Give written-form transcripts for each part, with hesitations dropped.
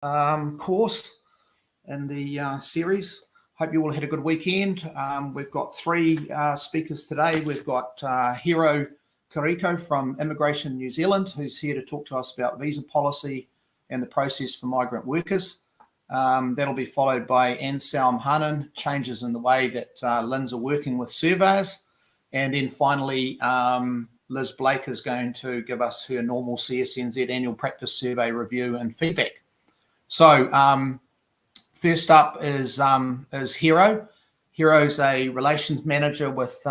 course in the series. Hope you all had a good weekend. We've got three speakers today. We've got Hiro Kariko from Immigration New Zealand, who's here to talk to us about visa policy and the process for migrant workers. That'll be followed by Anselm Haanen, changes in the way that LINs are working with surveyors. And then finally, Liz Blake is going to give us her normal CSNZ annual practice survey review and feedback. So first up is Hiro. Hiro's a relations manager with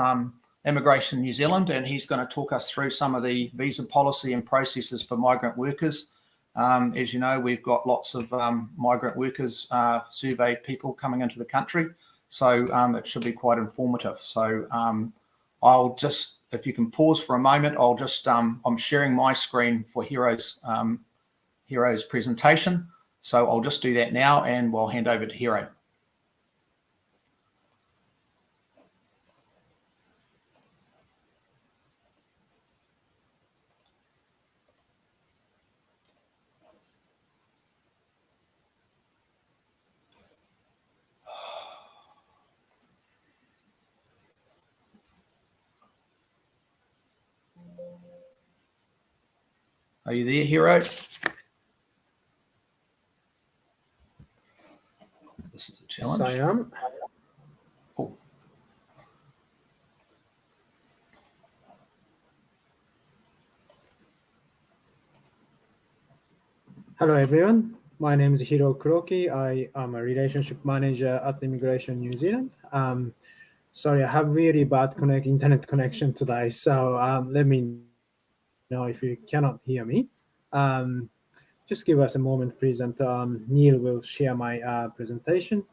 Immigration New Zealand, and he's going to talk us through some of the visa policy and processes for migrant workers. As you know, we've got lots of migrant workers, surveyed people coming into the country, so it should be quite informative. So I'll just, if you can pause for a moment, I'll just, I'm sharing my screen for Hiro's presentation. So I'll just do that now and we'll hand over to Hiro. Are you there, Hiro? This is a challenge. Yes, I am. Oh. Hello, everyone. My name is Hiro Kuroki. I am a relationship manager at Immigration New Zealand. Sorry, I have really bad internet connection today, so let me know if you cannot hear me. Just give us a moment, please, and Neil will share my presentation.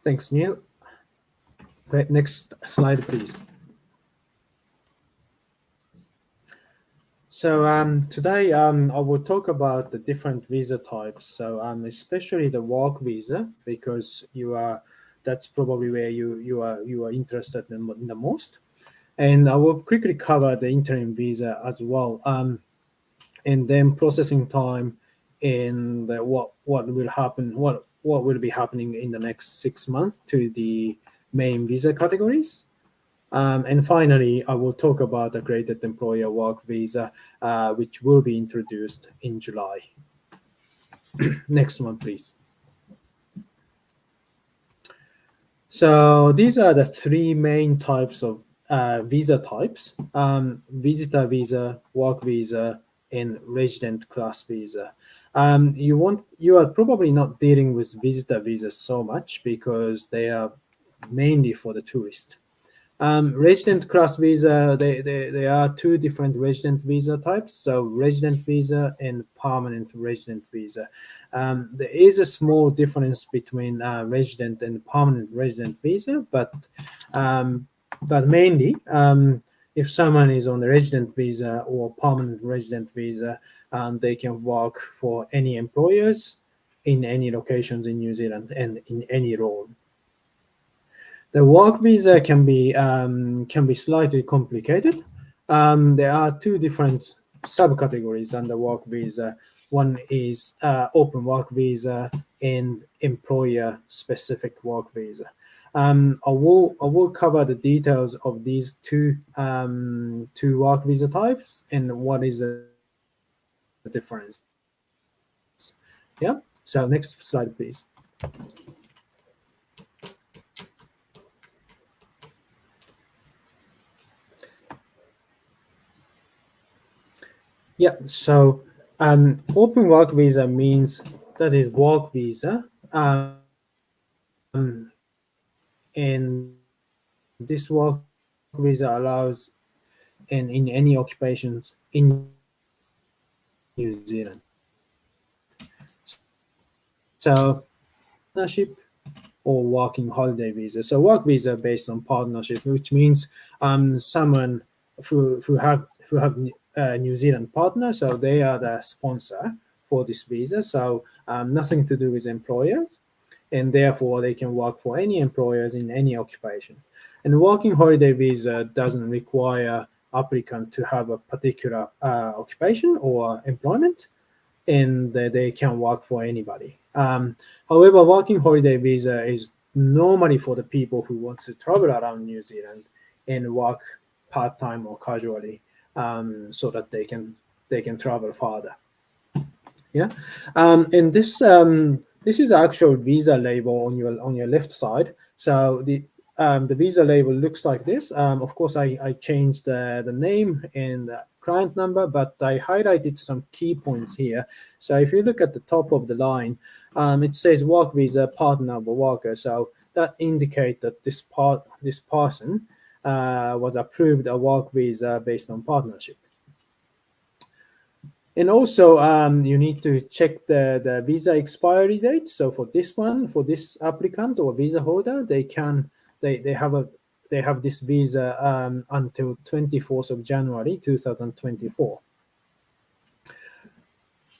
Thanks, Neil. The next slide, please. So today I will talk about the different visa types. So especially the work visa, because that's probably where you are interested in the most. And I will quickly cover the interim visa as well, and then processing time and what will happen, what will be happening in the next 6 months to the main visa categories. And finally, I will talk about the Accredited Employer Work Visa, which will be introduced in July. Next one, please. So these are the three main types of visa types: visitor visa, work visa, and resident class visa. You are probably not dealing with visitor visas so much because they are mainly for the tourist. Resident class visa, there are two different resident visa types, so resident visa and permanent resident visa. There is a small difference between resident and permanent resident visa, but mainly if someone is on a resident visa or permanent resident visa, they can work for any employers in any locations in New Zealand and in any role. The work visa can be slightly complicated. There are two different subcategories under work visa. One is open work visa and employer-specific work visa. I will cover the details of these two work visa types and what is the difference. Yeah. So next slide, please. Yeah, so open work visa means that is work visa, and this work visa allows in any occupations in New Zealand. So partnership or working holiday visa. So work visa based on partnership, which means someone who have a New Zealand partner, so they are the sponsor for this visa. So nothing to do with employers, and therefore they can work for any employers in any occupation. And working holiday visa doesn't require applicant to have a particular occupation or employment, and they can work for anybody. However, working holiday visa is normally for the people who want to travel around New Zealand and work part-time or casually, so that they can travel farther. Yeah, and this is actual visa label on your left side. So the visa label looks like this. Of course, I changed the name and the client number, but I highlighted some key points here. So if you look at the top of the line, it says work visa partner of a worker. So that indicates that this person was approved a work visa based on partnership. And also, you need to check the visa expiry date. So for this one, for this applicant or visa holder, they have this visa until 24th of January 2024.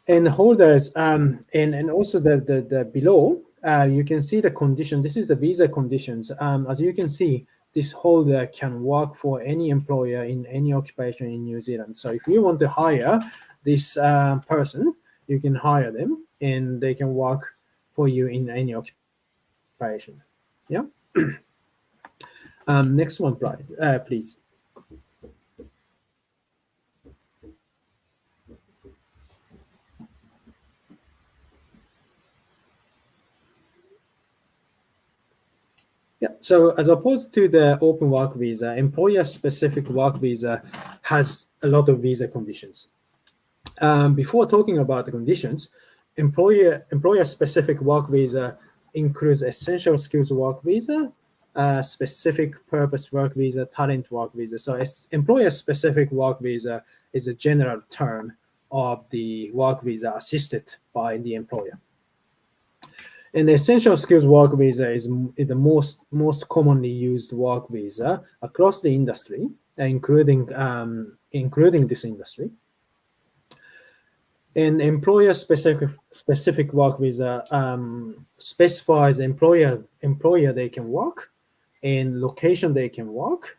And holders, and also the below, you can see the condition. This is the visa conditions. As you can see, this holder can work for any employer in any occupation in New Zealand. So if you want to hire this person, you can hire them, and they can work for you in any occupation. Yeah. Next one, please. Yeah, so as opposed to the open work visa, employer-specific work visa has a lot of visa conditions. Before talking about the conditions, employer-specific work visa includes essential skills work visa, specific purpose work visa, talent work visa. So employer-specific work visa is a general term of the work visa assisted by the employer. And the essential skills work visa is the most commonly used work visa across the industry, including this industry. And employer-specific work visa specifies employer they can work, and location they can work,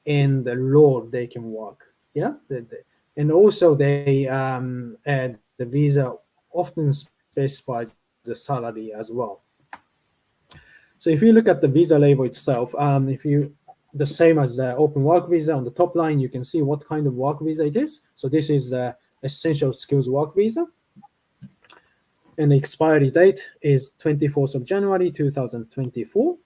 and the role they can work. Yeah, and also the visa often specifies the salary as well. So if you look at the visa label itself, the same as the open work visa, on the top line, you can see what kind of work visa it is. So this is the essential skills work visa. And the expiry date is 24th of January 2024.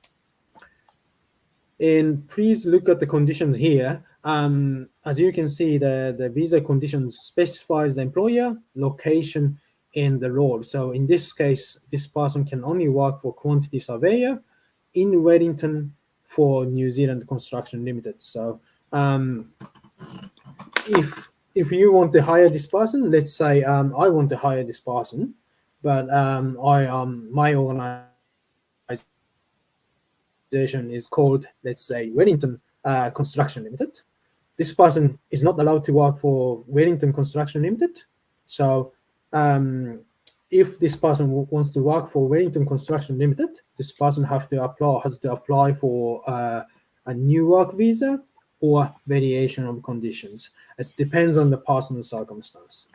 And please look at the conditions here. As you can see, the visa conditions specifies the employer, location, and the role. So in this case, this person can only work for quantity surveyor in Wellington for New Zealand Construction Limited. So if you want to hire this person, let's say I want to hire this person, but my organization is called, let's say, Wellington Construction Limited. This person is not allowed to work for Wellington Construction Limited. So if this person wants to work for Wellington Construction Limited, this person has to apply for a new work visa or variation of conditions. It depends on the personal circumstance.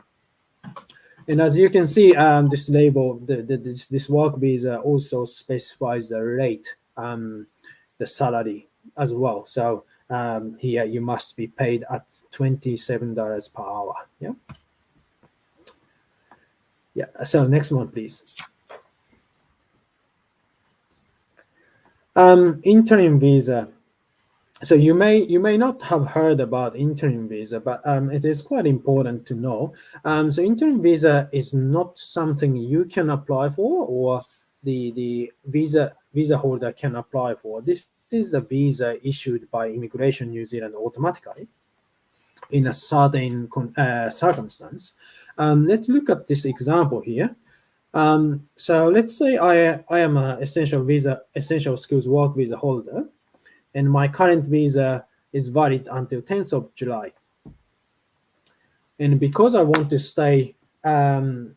And as you can see, this label, this work visa also specifies the rate, the salary as well. So here you must be paid at $27 per hour. Yeah. Yeah. So next one, please. Interim visa. So you may not have heard about interim visa, but it is quite important to know. So interim visa is not something you can apply for, or the visa holder can apply for. This is a visa issued by Immigration New Zealand automatically in a certain circumstance. Let's look at this example here. So let's say I am an essential skills work visa holder, and my current visa is valid until 10th of July. And because I want to stay even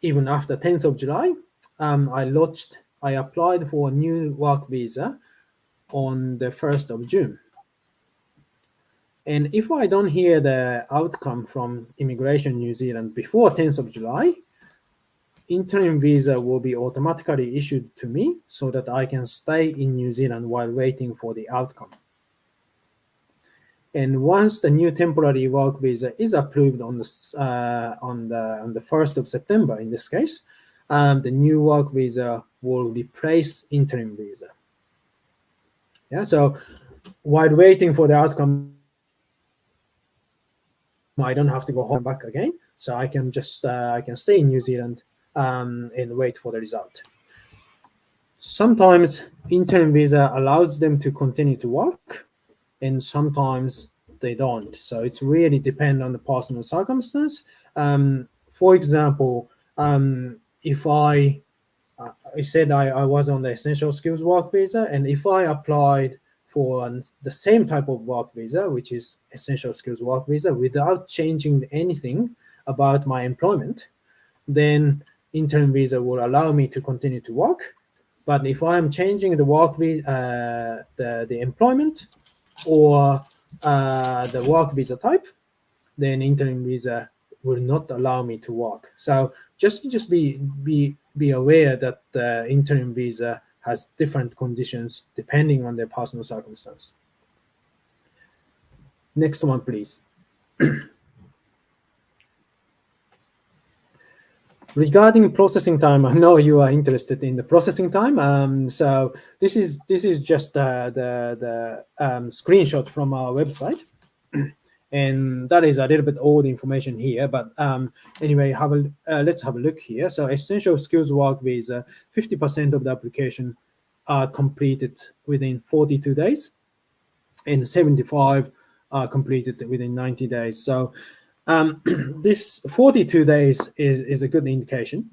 after 10th of July, I applied for a new work visa on the 1st of June. And if I don't hear the outcome from Immigration New Zealand before 10th of July, interim visa will be automatically issued to me so that I can stay in New Zealand while waiting for the outcome. And once the new temporary work visa is approved on the 1st of September, in this case, the new work visa will replace interim visa. Yeah. So while waiting for the outcome, I don't have to go home and back again. So I can just I can stay in New Zealand and wait for the result. Sometimes interim visa allows them to continue to work, and sometimes they don't. So it's really depend on the personal circumstance. For example, if I said I was on the essential skills work visa, and if I applied for the same type of work visa, which is essential skills work visa, without changing anything about my employment, then interim visa will allow me to continue to work. But if I'm changing the work visa, the employment, or the work visa type, then interim visa will not allow me to work. So just be aware that the interim visa has different conditions depending on their personal circumstance. Next one, please. Regarding processing time, I know you are interested in the processing time. So this is just the screenshot from our website, and that is a little bit old information here. But anyway, let's have a look here. So essential skills work visa, 50% of the application are completed within 42 days, and 75 are completed within 90 days. So this 42 days is a good indication.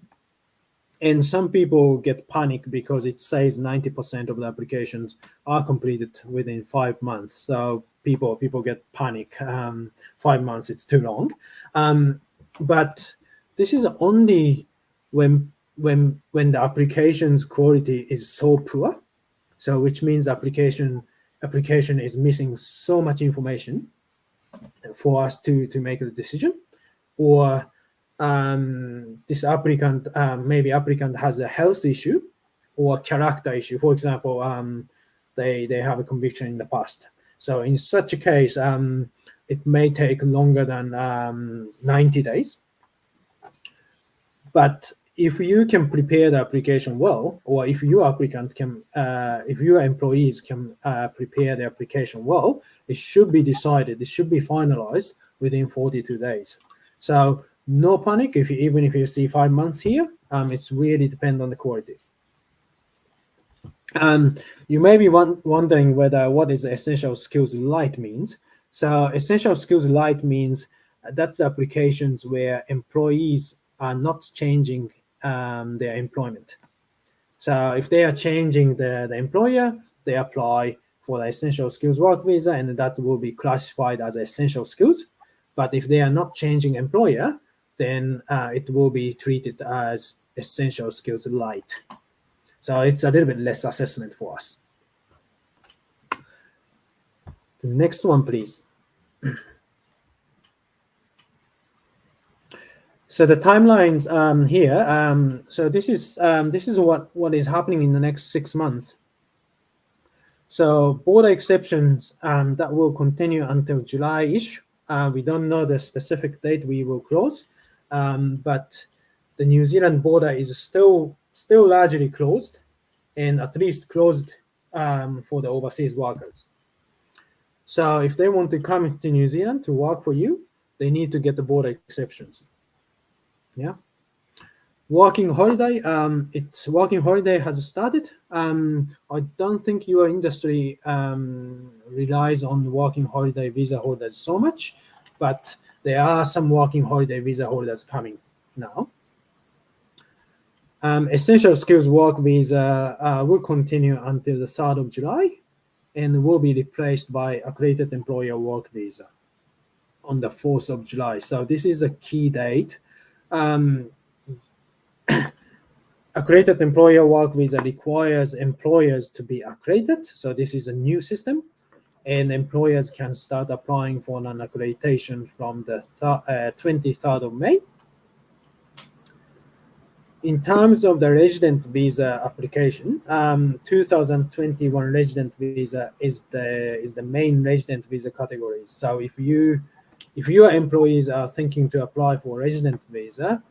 And some people get panicked because it says 90% of the applications are completed within 5 months. So people get panic. 5 months, it's too long. But this is only when the application's quality is so poor. So which means application is missing so much information for us to make a decision, or this applicant maybe has a health issue or character issue. For example, they have a conviction in the past. So in such a case, it may take longer than 90 days. But if you can prepare the application well, or if your applicant can, if your employees can prepare the application well, it should be decided, it should be finalized within 42 days. So no panic even if you see 5 months here. It's really depend on the quality. You may be wondering what is essential skills light means. So essential skills light means that's applications where employees are not changing their employment. So if they are changing the employer, they apply for the essential skills work visa, and that will be classified as essential skills. But if they are not changing employer, then it will be treated as essential skills light. So it's a little bit less assessment for us. The next one, please. So the timelines here. So this is what is happening in the next 6 months. So border exceptions that will continue until July-ish. We don't know the specific date we will close, but the New Zealand border is still largely closed, and at least closed for the overseas workers. So if they want to come to New Zealand to work for you, they need to get the border exceptions. Yeah. Working holiday, working holiday has started. I don't think your industry relies on working holiday visa holders so much, but there are some working holiday visa holders coming now. Essential skills work visa will continue until the 3rd of July and will be replaced by accredited employer work visa on the 4th of July. So this is a key date. Accredited employer work visa requires employers to be accredited. So this is a new system, and employers can start applying for an accreditation from the 23rd of May. In terms of the resident visa application, 2021 resident visa is the main resident visa category. So if your employees are thinking to apply for a resident visa,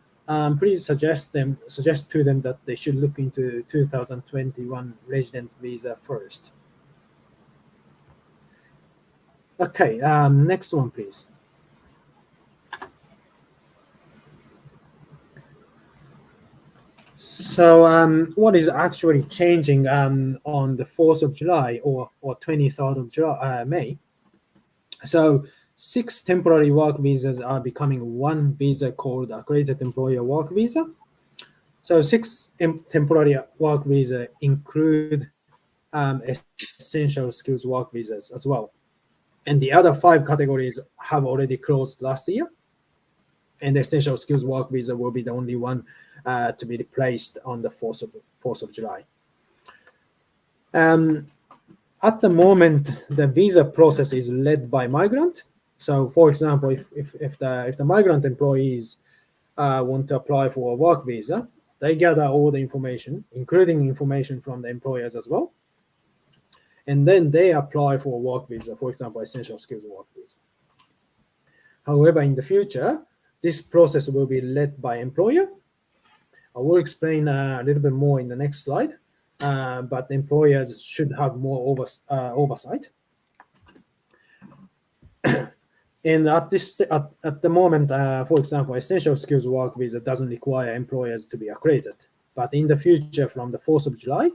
please suggest to them that they should look into 2021 resident visa first. Okay, next one, please. So what is actually changing on the 4th of July or 23rd of July, May? So 6 temporary work visas are becoming one visa called Accredited Employer Work Visa. So 6 temporary work visas include essential skills work visas as well. And the other 5 categories have already closed last year. And the essential skills work visa will be the only one to be replaced on the 4th of July. At the moment, the visa process is led by Migrant. So, for example, if the Migrant employees want to apply for a work visa, they gather all the information, including information from the employers as well. And then they apply for a work visa, for example, essential skills work visa. However, in the future, this process will be led by employer. I will explain a little bit more in the next slide, but employers should have more oversight. And at the moment, for example, essential skills work visa doesn't require employers to be accredited. But in the future, from the 4th of July,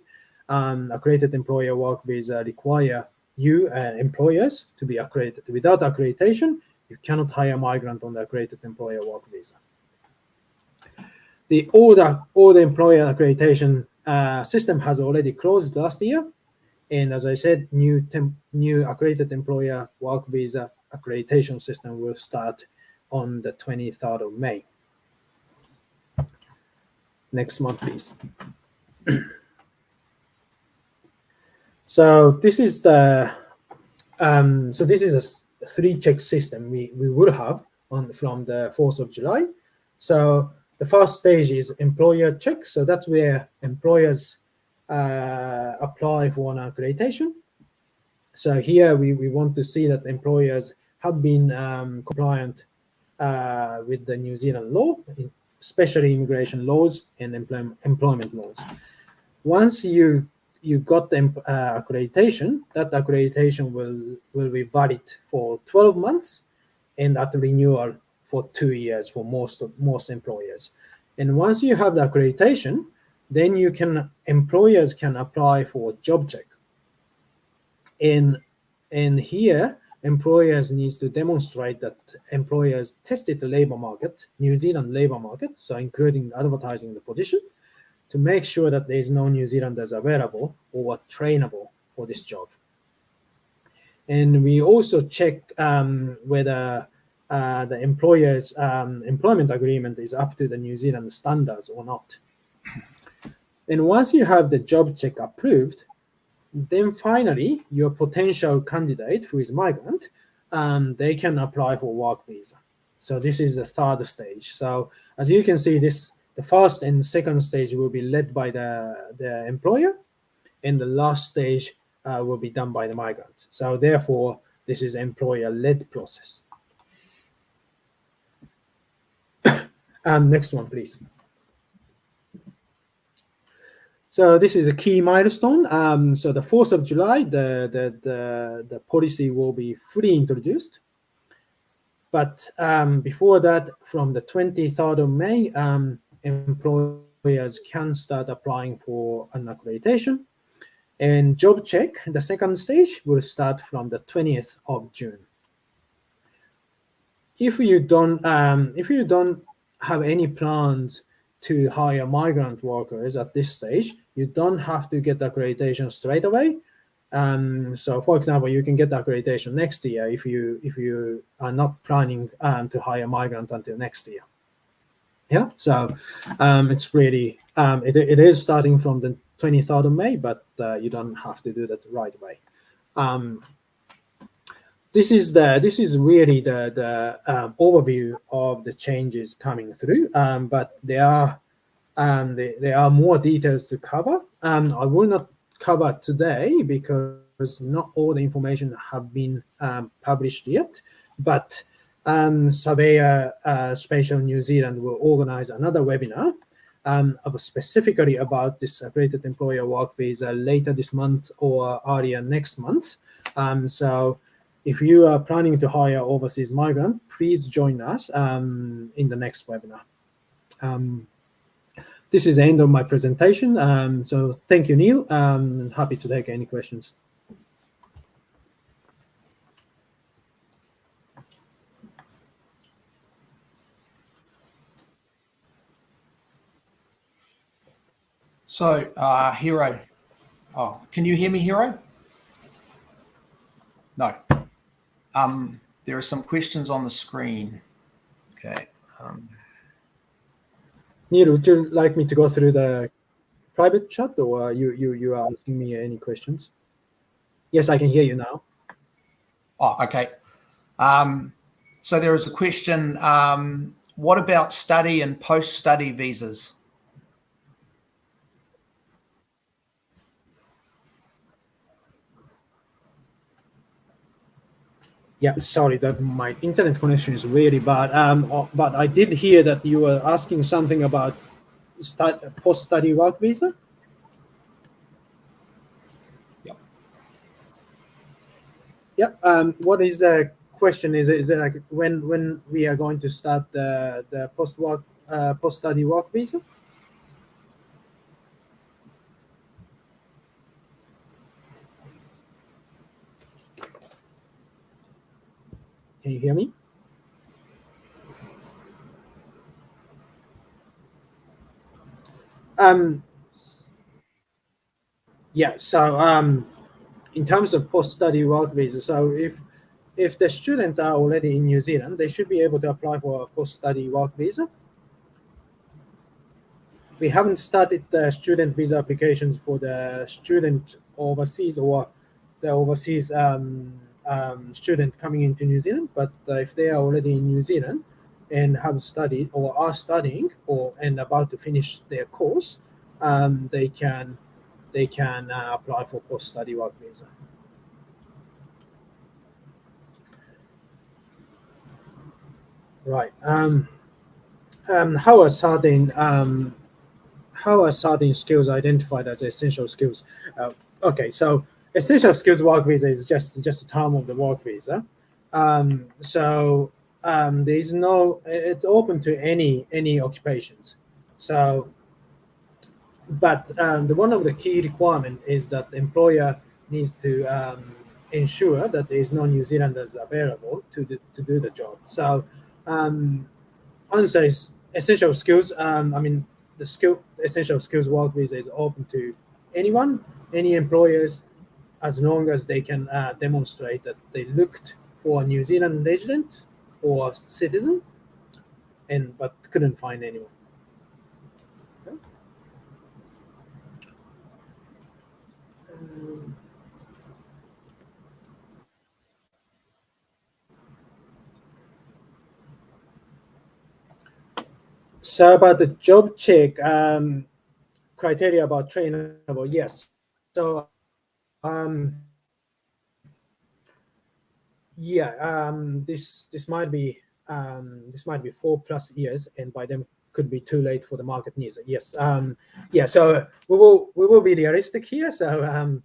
accredited employer work visa require you employers to be accredited. Without accreditation, you cannot hire migrant on the accredited employer work visa. The old employer accreditation system has already closed last year. And as I said, new accredited employer work visa accreditation system will start on the 23rd of May. Next one, please. So this is a 3-check system we will have from the 4th of July. So the first stage is employer check. So that's where employers apply for an accreditation. So here we want to see that employers have been compliant with the New Zealand law, especially immigration laws and employment laws. Once you got the accreditation, that accreditation will be valid for 12 months and at renewal for 2 years for most employers. And once you have the accreditation, then employers can apply for job check. And here, employers needs to demonstrate that employers tested the labor market, New Zealand labor market, so including advertising the position, to make sure that there is no New Zealanders available or trainable for this job. And we also check whether the employer's employment agreement is up to the New Zealand standards or not. And once you have the job check approved, then finally, your potential candidate who is migrant, they can apply for work visa. So this is the 3rd stage. So as you can see, the first and second stage will be led by the employer, and the last stage will be done by the migrant. So therefore, this is employer-led process. Next one, please. So this is a key milestone. So the 4th of July, the policy will be fully introduced. But before that, from the 23rd of May, employers can start applying for an accreditation. And job check, the second stage, will start from the 20th of June. If you don't have any plans to hire migrant workers at this stage, you don't have to get accreditation straight away. So, for example, you can get accreditation next year if you are not planning to hire migrant until next year. Yeah, so it's really it is starting from the 23rd of May, but you don't have to do that right away. This is really the overview of the changes coming through, but there are more details to cover. I will not cover today because not all the information have been published yet, but Surveyor Spatial New Zealand will organize another webinar specifically about this accredited employer work visa later this month or earlier next month. So if you are planning to hire overseas migrant, please join us in the next webinar. This is the end of my presentation. So thank you, Neil. I'm happy to take any questions. So, Hero. Oh, can you hear me, Hero? No. There are some questions on the screen. Okay. Neil, would you like me to go through the private chat, or you are asking me any questions? Yes, I can hear you now. Oh, okay. So there is a question. What about study and post-study visas? Yeah, sorry that my internet connection is really bad. But I did hear that you were asking something about post-study work visa. Yep. Yeah. What is the question? Is it like when we are going to start the post-study work visa? Can you hear me? Yeah. So in terms of post-study work visa, so if the students are already in New Zealand, they should be able to apply for a post-study work visa. We haven't started the student visa applications for the student overseas or the overseas student coming into New Zealand, but if they are already in New Zealand and have studied or are studying and about to finish their course, they can apply for post-study work visa. Right. How are certain skills identified as essential skills? Okay, so essential skills work visa is just a term of the work visa. So there is no. It's open to any occupations. So, but one of the key requirement is that the employer needs to ensure that there is no New Zealanders available to do the job. So, answer is essential skills. I mean, the essential skills work visa is open to anyone, any employers, as long as they can demonstrate that they looked for a New Zealand resident or citizen, but couldn't find anyone. So about the job check criteria about trainable, yes. So yeah, this might be 4+ years, and by them could be too late for the market needs. Yes. Yeah. So we will be realistic here. So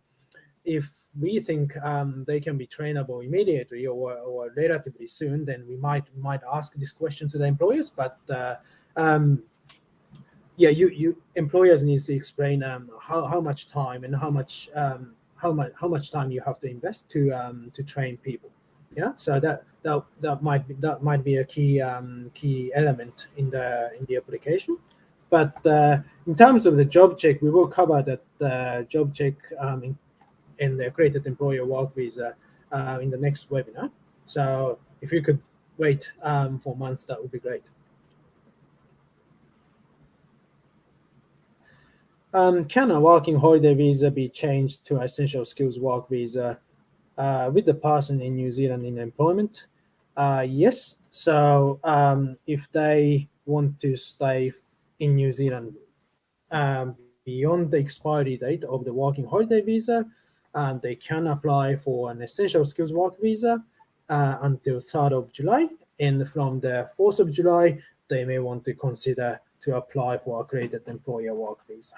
if we think they can be trainable immediately or relatively soon, then we might ask this question to the employers. But yeah, you employers needs to explain how much time and how much time you have to invest to train people. Yeah, so that might be a key element in the application. But in terms of the job check, we will cover that job check in the Accredited Employer Work Visa in the next webinar. So if you could wait for months, that would be great. Can a working holiday visa be changed to essential skills work visa with the person in New Zealand in employment? Yes. So if they want to stay in New Zealand beyond the expiry date of the working holiday visa, they can apply for an essential skills work visa until 3rd of July. And from the 4th of July, they may want to consider to apply for Accredited Employer Work Visa.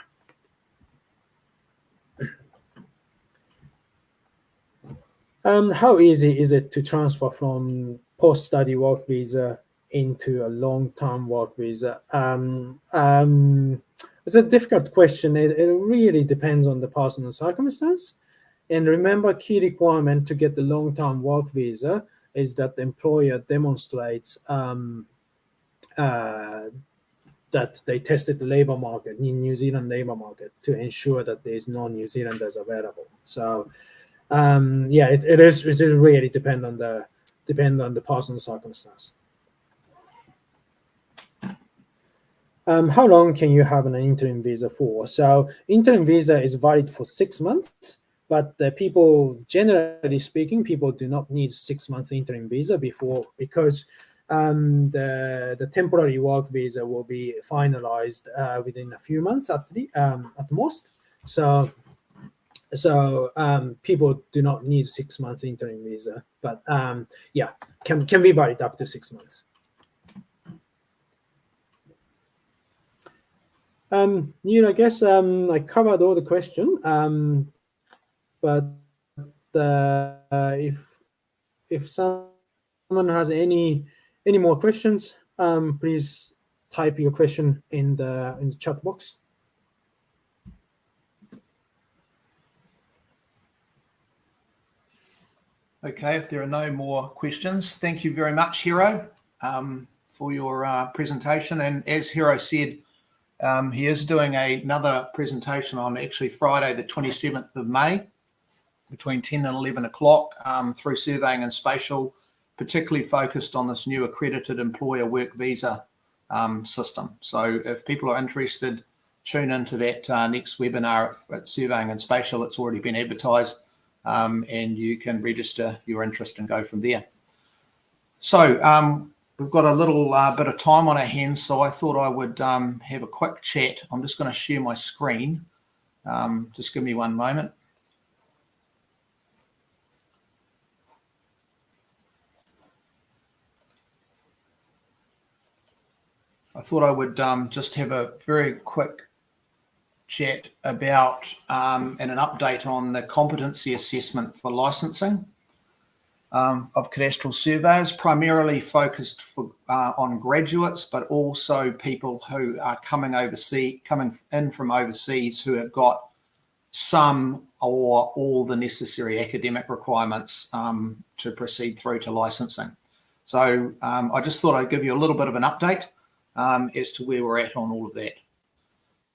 How easy is it to transfer from post-study work visa into a long-term work visa? It's a difficult question. It really depends on the personal circumstance. And remember, key requirement to get the long-term work visa is that the employer demonstrates that they tested the labor market in New Zealand labor market to ensure that there is no New Zealanders available. So yeah, it really depend on the personal circumstance. How long can you have an interim visa for? So interim visa is valid for 6 months, but generally speaking, people do not need 6 month interim visa because the temporary work visa will be finalized within a few months at most. So people do not need 6 months interim visa, but yeah, can be valid up to 6 months. I guess I covered all the question, but if someone has any more questions, please type your question in the chat box. Okay, if there are no more questions, thank you very much, Hiro, for your presentation. And as Hiro said, he is doing another presentation on actually Friday, the 27th of May, between 10 and 11 o'clock through Surveying and Spatial, particularly focused on this new Accredited Employer Work Visa system. So if people are interested, tune into that next webinar at Surveying and Spatial. It's already been advertised. And you can register your interest and go from there. So we've got a little bit of time on our hands, so I thought I would have a quick chat. I'm just going to share my screen. Just give me one moment. I thought I would just have a very quick chat about and an update on the competency assessment for licensing of cadastral surveyors, primarily focused on graduates, but also people who are coming in from overseas who have got some or all the necessary academic requirements to proceed through to licensing. So I just thought I'd give you a little bit of an update as to where we're at on all of that.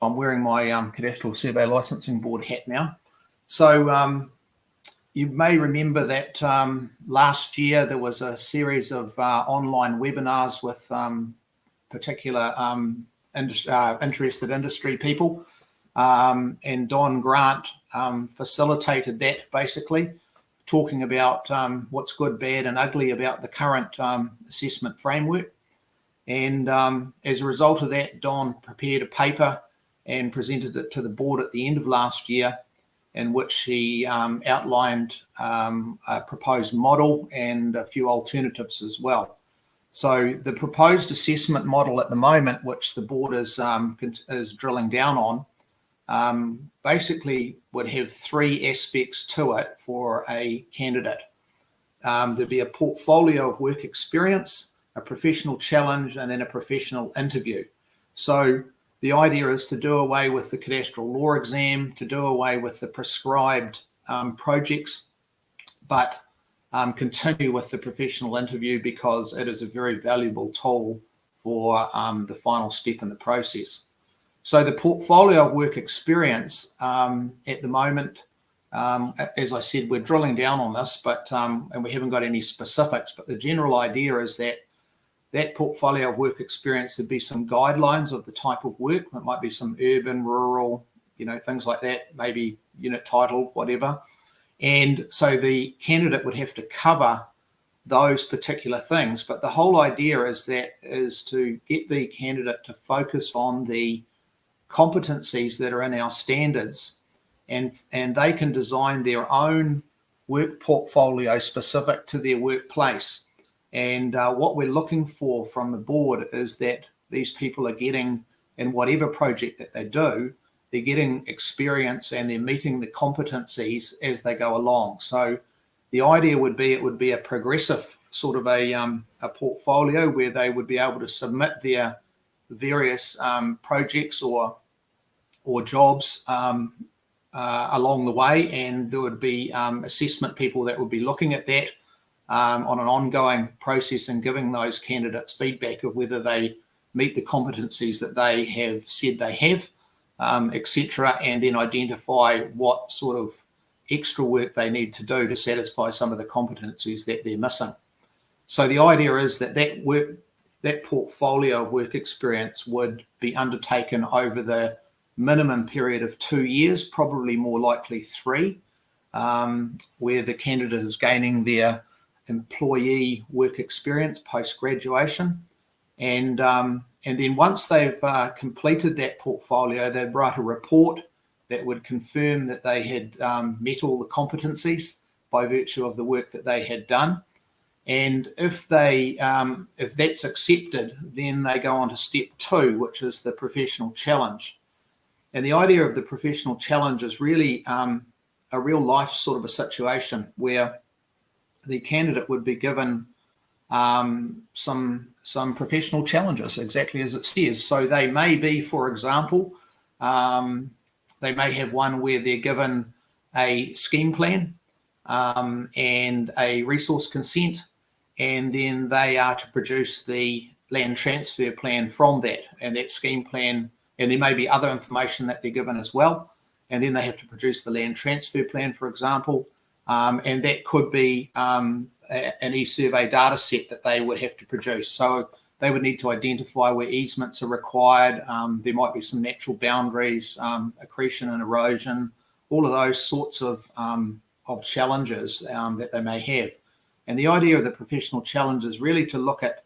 I'm wearing my Cadastral Survey Licensing Board hat now. So you may remember that last year there was a series of online webinars with particular interested industry people, and Don Grant facilitated that, basically talking about what's good, bad and ugly about the current assessment framework. And as a result of that, Don prepared a paper and presented it to the board at the end of last year, in which he outlined a proposed model and a few alternatives as well. So the proposed assessment model at the moment, which the board is drilling down on, basically would have three aspects to it for a candidate. There'd be a portfolio of work experience, a professional challenge, and then a professional interview. So the idea is to do away with the cadastral law exam, to do away with the prescribed projects, but continue with the professional interview because it is a very valuable tool for the final step in the process. So the portfolio of work experience at the moment, as I said, we're drilling down on this, but and we haven't got any specifics, but the general idea is that that portfolio of work experience would be some guidelines of the type of work. It might be some urban, rural, things like that, maybe unit title, whatever. And so the candidate would have to cover those particular things. But the whole idea is to get the candidate to focus on the competencies that are in our standards, and they can design their own work portfolio specific to their workplace. And what we're looking for from the board is that these people are getting, in whatever project that they do, they're getting experience and they're meeting the competencies as they go along. So the idea would be it would be a progressive sort of a portfolio where they would be able to submit their various projects or jobs along the way, and there would be assessment people that would be looking at that on an ongoing process and giving those candidates feedback of whether they meet the competencies that they have said they have, etc., and then identify what sort of extra work they need to do to satisfy some of the competencies that they're missing. So the idea is that portfolio of work experience would be undertaken over the minimum period of 2 years, probably more likely 3, where the candidate is gaining their employee work experience post-graduation. And then once they've completed that portfolio, they'd write a report that would confirm that they had met all the competencies by virtue of the work that they had done. And if that's accepted, then they go on to step 2, which is the professional challenge. And the idea of the professional challenge is really a real life sort of a situation where the candidate would be given some professional challenges, exactly as it says. So they may be, for example, they may have one where they're given a scheme plan and a resource consent, and then they are to produce the land transfer plan from that, and that scheme plan, and there may be other information that they're given as well, and then they have to produce the land transfer plan, for example, and that could be an e-survey data set that they would have to produce. So they would need to identify where easements are required. There might be some natural boundaries, accretion and erosion, all of those sorts of challenges that they may have. And the idea of the professional challenge is really to look at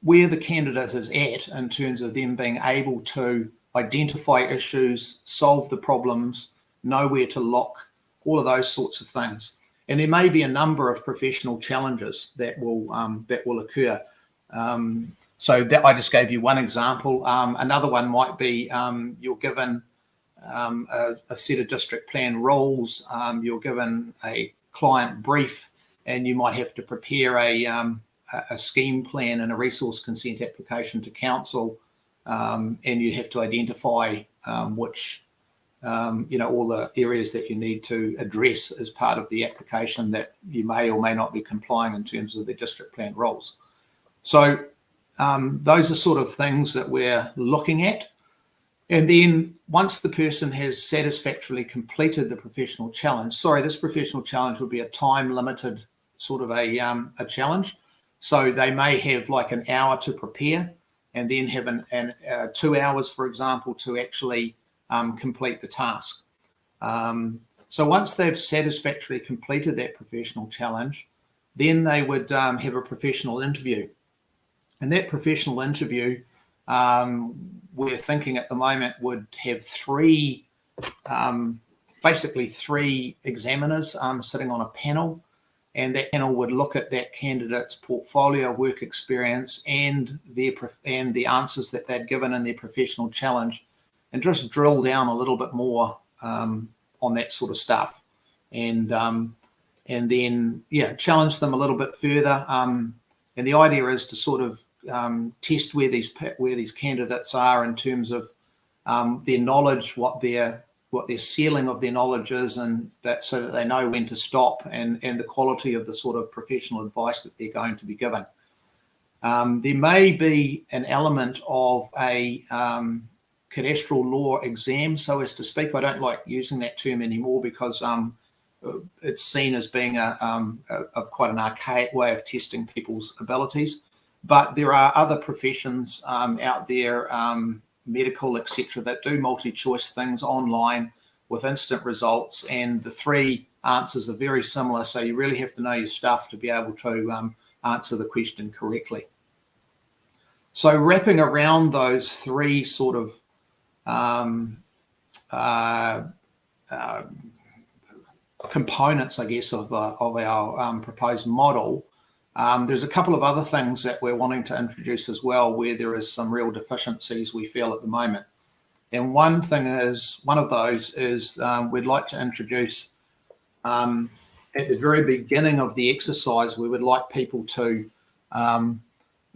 where the candidate is at in terms of them being able to identify issues, solve the problems, know where to look, all of those sorts of things. And there may be a number of professional challenges that will occur. So that I just gave you one example. Another one might be you're given a set of district plan rules, you're given a client brief, and you might have to prepare a scheme plan and a resource consent application to council, and you have to identify which all the areas that you need to address as part of the application that you may or may not be complying in terms of the district plan rules. So those are sort of things that we're looking at. And then once the person has satisfactorily completed the professional challenge, this professional challenge would be a time limited sort of a challenge. So they may have like an hour to prepare and then have 2 hours, for example, to actually complete the task. So once they've satisfactorily completed that professional challenge, then they would have a professional interview. And that professional interview, we're thinking at the moment, would have basically three examiners sitting on a panel. and that panel would look at that candidate's portfolio work experience and the answers that they'd given in their professional challenge, and just drill down a little bit more on that sort of stuff, and then challenge them a little bit further. And the idea is to sort of test where these candidates are in terms of their knowledge, what their ceiling of their knowledge is, and that so that they know when to stop, and the quality of the sort of professional advice that they're going to be given. There may be an element of a cadastral law exam, so as to speak. I don't like using that term anymore because it's seen as being a quite an archaic way of testing people's abilities. But there are other professions out there, medical, etc., that do multi-choice things online with instant results, and the three answers are very similar. So you really have to know your stuff to be able to answer the question correctly. So wrapping around those three sort of components, I guess, of our proposed model, there's a couple of other things that we're wanting to introduce as well, where there is some real deficiencies we feel at the moment. And one of those is we'd like to introduce at the very beginning of the exercise, we would like people to,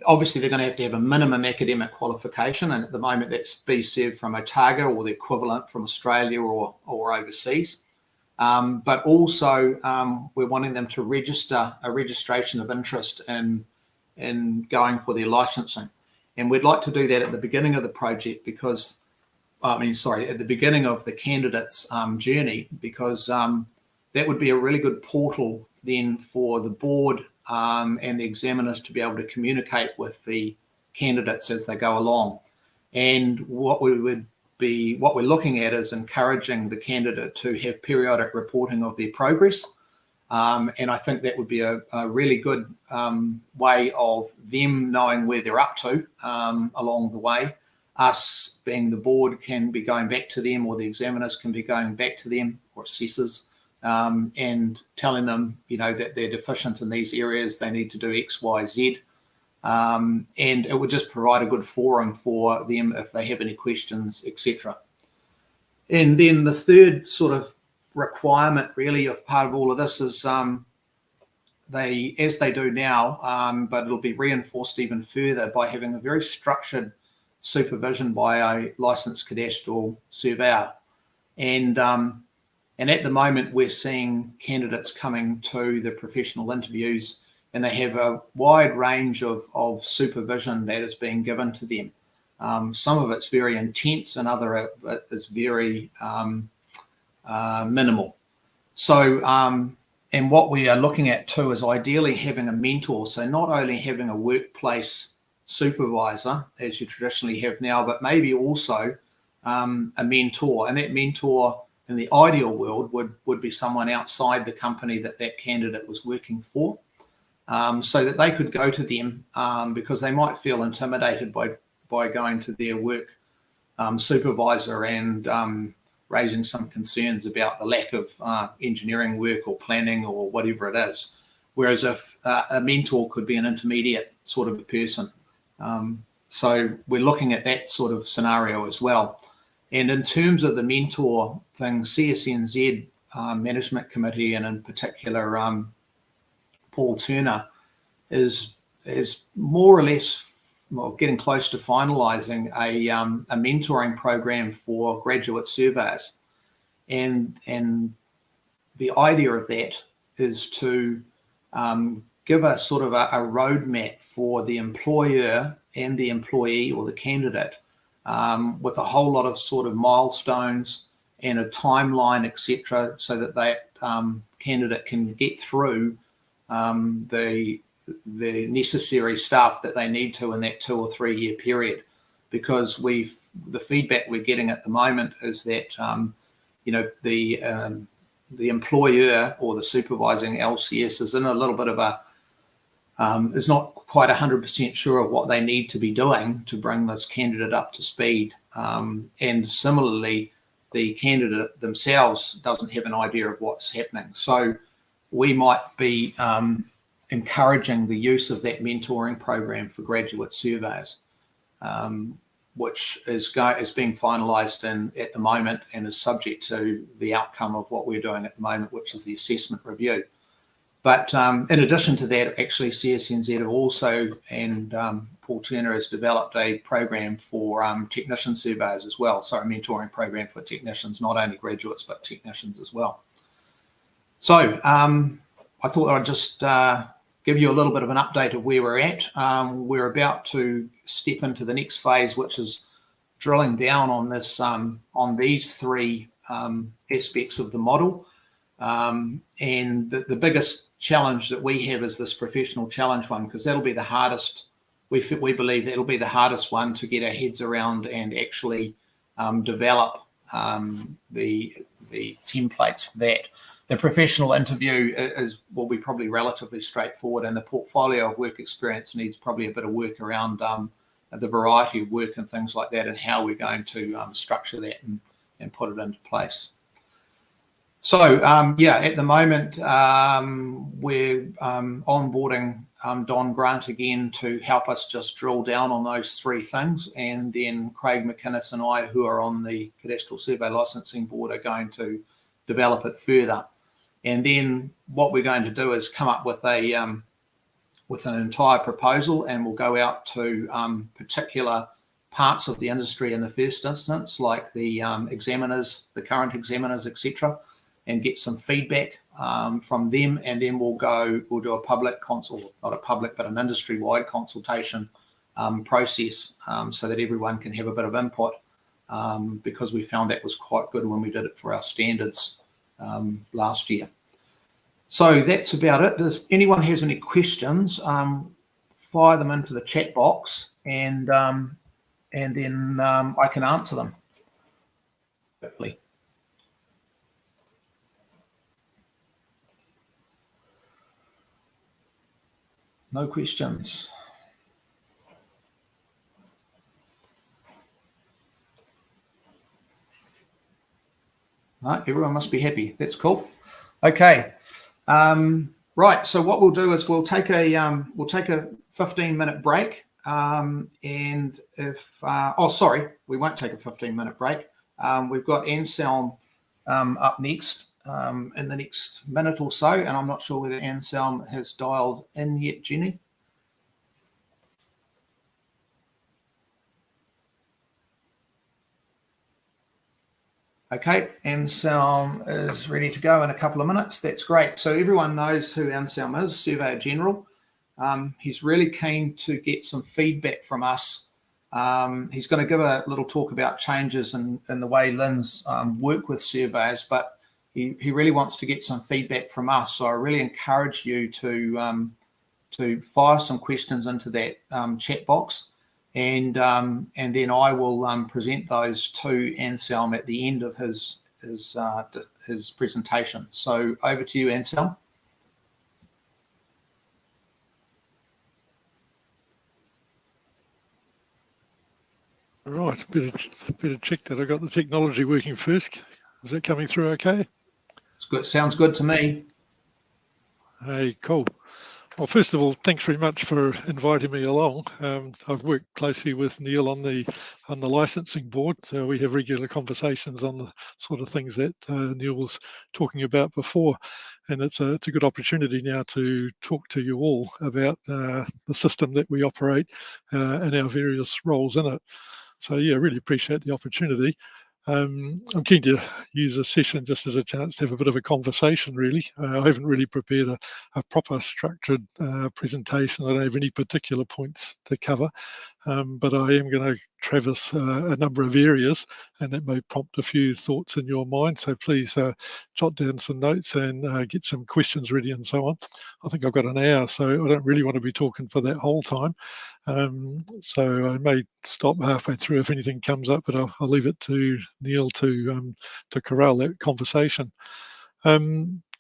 obviously they're going to have a minimum academic qualification, and at the moment that's BSEV from Otago or the equivalent from Australia or overseas. But also we're wanting them to register a registration of interest in going for their licensing. And we'd like to do that at the beginning of the project because, at the beginning of the candidate's journey, because that would be a really good portal then for the board and the examiners to be able to communicate with the candidates as they go along. And what we're looking at is encouraging the candidate to have periodic reporting of their progress. And I think that would be a really good way of them knowing where they're up to along the way. Us, being the board, can be going back to them, or the examiners can be going back to them, or assessors, and telling them, that they're deficient in these areas, they need to do X, Y, Z. And it would just provide a good forum for them if they have any questions, etc. And then the third sort of requirement, really, of part of all of this is as they do now, but it'll be reinforced even further by having a very structured supervision by a licensed cadastral surveyor. And at the moment, we're seeing candidates coming to the professional interviews, and they have a wide range of supervision that is being given to them. Some of it's very intense, and other is very minimal. So, and what we are looking at too is ideally having a mentor. So not only having a workplace supervisor, as you traditionally have now, but maybe also a mentor. And that mentor, in the ideal world, would be someone outside the company that candidate was working for. So that they could go to them because they might feel intimidated by going to their work supervisor and raising some concerns about the lack of engineering work or planning or whatever it is. Whereas if a mentor could be an intermediate sort of a person. So we're looking at that sort of scenario as well. And in terms of the mentor thing, CSNZ Management Committee, and in particular Paul Turner, is more or less getting close to finalising a mentoring program for graduate surveyors. And the idea of that is to give a sort of a roadmap for the employer and the employee or the candidate with a whole lot of sort of milestones and a timeline, etc., so that that candidate can get through the necessary stuff that they need to in that 2 or 3 year period. Because the feedback we're getting at the moment is that the employer or the supervising LCS is in a little bit of a is not quite 100% sure of what they need to be doing to bring this candidate up to speed. And similarly, the candidate themselves doesn't have an idea of what's happening. So we might be encouraging the use of that mentoring program for graduate surveyors, which is being finalised at the moment and is subject to the outcome of what we're doing at the moment, which is the assessment review. But in addition to that, actually CSNZ have also, and Paul Turner has developed a program for technician surveyors as well. So a mentoring program for technicians, not only graduates, but technicians as well. So I thought I'd just give you a little bit of an update of where we're at. We're about to step into the next phase, which is drilling down on this, on these three aspects of the model. And the biggest challenge that we have is this professional challenge one, because that'll be the hardest. We believe that'll be the hardest one to get our heads around and actually develop the templates for that. The professional interview will be probably relatively straightforward, and the portfolio of work experience needs probably a bit of work around the variety of work and things like that, and how we're going to structure that and put it into place. So yeah, at the moment we're onboarding Don Grant again to help us just drill down on those three things, and then Craig McInnes and I, who are on the Cadastral Survey Licensing Board, are going to develop it further. And then what we're going to do is come up with an entire proposal, and we'll go out to particular parts of the industry in the first instance, like the examiners, the current examiners, etc., and get some feedback from them. And then we'll do a public consult, not a public, but an industry-wide consultation process, so that everyone can have a bit of input, because we found that was quite good when we did it for our standards last year. So that's about it. If anyone has any questions, fire them into the chat box, and then I can answer them quickly. No questions. No, everyone must be happy. That's cool. Okay. Right. So what we'll do is we'll take a 15-minute break. And if oh, sorry, we won't take a 15-minute break. We've got Anselm up next in the next minute or so, and I'm not sure whether Anselm has dialed in yet, Jenny. Okay, Anselm is ready to go in a couple of minutes. That's great. So everyone knows who Anselm is, Surveyor General. He's really keen to get some feedback from us. He's going to give a little talk about changes in the way LINs work with surveyors, but he really wants to get some feedback from us. So I really encourage you to fire some questions into that chat box. And then I will present those to Anselm at the end of his presentation. So over to you, Anselm. Right, better check that I got the technology working first. Is that coming through okay? It's good. Sounds good to me. Hey, cool. Well, first of all, thanks very much for inviting me along. I've worked closely with Neil on the licensing board, so we have regular conversations on the sort of things that Neil was talking about before, and it's a good opportunity now to talk to you all about the system that we operate and our various roles in it. So yeah, really appreciate the opportunity. I'm keen to use a session just as a chance to have a bit of a conversation, really. I haven't really prepared a proper structured presentation. I don't have any particular points to cover, but I am going to traverse a number of areas, and that may prompt a few thoughts in your mind. So please jot down some notes and get some questions ready and so on. I think I've got an hour, so I don't really want to be talking for that whole time. So I may stop halfway through if anything comes up, but I'll leave it to Neil to corral that conversation.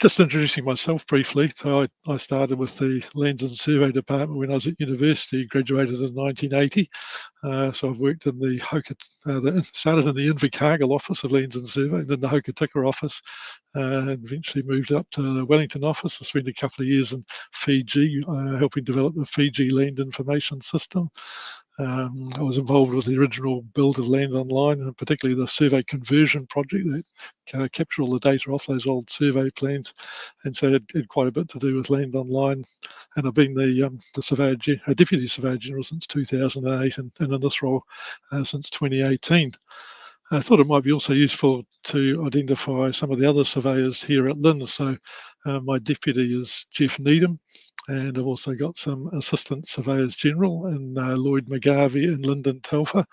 just introducing myself briefly. So I started with the Lands and Survey Department when I was at university, graduated in 1980. So I've worked in the started in the Invercargill office of Lands and Survey, and then the Hokitika office, and eventually moved up to the Wellington office. I spent a couple of years in Fiji, helping develop the Fiji Land Information System. I was involved with the original build of Land Online, and particularly the survey conversion project that captured all the data off those old survey plans, and so it had quite a bit to do with Land Online. And I've been the Deputy Surveyor General since 2008, and in this role since 2018. I thought it might be also useful to identify some of the other surveyors here at LINZ. So my deputy is Jeff Needham, and I've also got some Assistant Surveyors General in Lloyd McGarvey and Lyndon Telfer,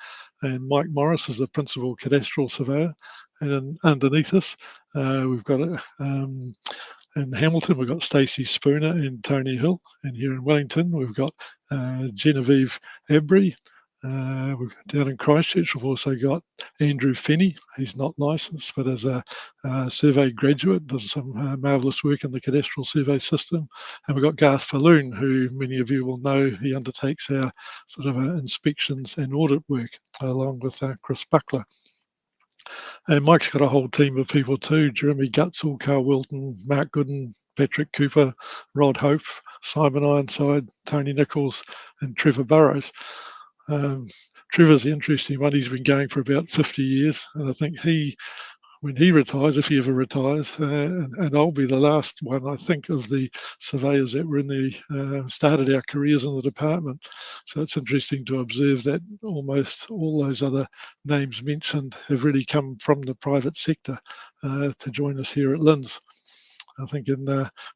and Mike Morris is the Principal Cadastral Surveyor. And then underneath us, we've got in Hamilton, we've got Stacey Spooner and Tony Hill, and here in Wellington, we've got Genevieve Abry. Down in Christchurch, we've also got Andrew Finney. He's not licensed, but as a survey graduate, does some marvellous work in the cadastral survey system. And we've got Garth Falloon, who many of you will know. He undertakes our sort of inspections and audit work, along with Chris Buckler. And Mike's got a whole team of people too: Jeremy Gutzel, Carl Wilton, Mark Gooden, Patrick Cooper, Rod Hope, Simon Ironside, Tony Nichols, and Trevor Burrows. Trevor's the interesting one. He's been going for about 50 years, and I think when he retires, if he ever retires, and I'll be the last one, I think, of the surveyors that were in the started our careers in the department. So it's interesting to observe that almost all those other names mentioned have really come from the private sector to join us here at LINZ. I think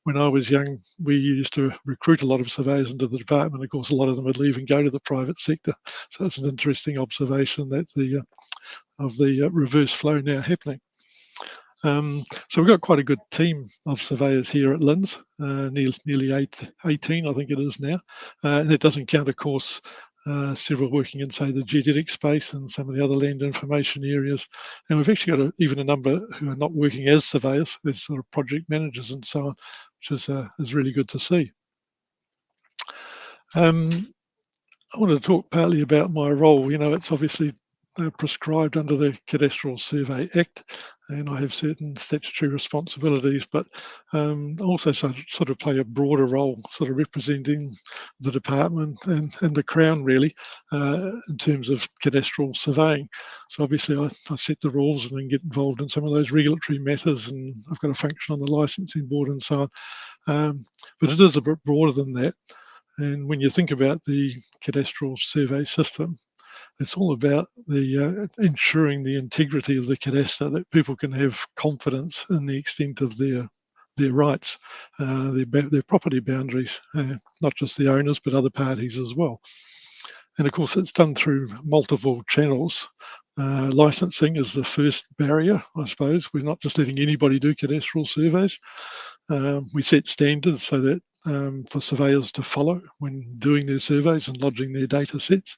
when I was young, we used to recruit a lot of surveyors into the department. Of course, a lot of them would leave and go to the private sector. So it's an interesting observation that of the reverse flow now happening. So we've got quite a good team of surveyors here at LINZ, nearly 18, I think it is now. And that doesn't count, of course, several working in, say, the geodetic space and some of the other land information areas. And we've actually got even a number who are not working as surveyors, as sort of project managers and so on, which is really good to see. I want to talk partly about my role. It's obviously prescribed under the Cadastral Survey Act, and I have certain statutory responsibilities, but also sort of play a broader role, sort of representing the department and the Crown, really, in terms of cadastral surveying. So obviously I set the rules and then get involved in some of those regulatory matters, and I've got a function on the licensing board and so on. But it is a bit broader than that. And when you think about the cadastral survey system, it's all about the ensuring the integrity of the cadaster, that people can have confidence in the extent of their rights, their property boundaries, not just the owners but other parties as well. And of course, it's done through multiple channels. Licensing is the first barrier, I suppose. We're not just letting anybody do cadastral surveys. We set standards so that for surveyors to follow when doing their surveys and lodging their data sets.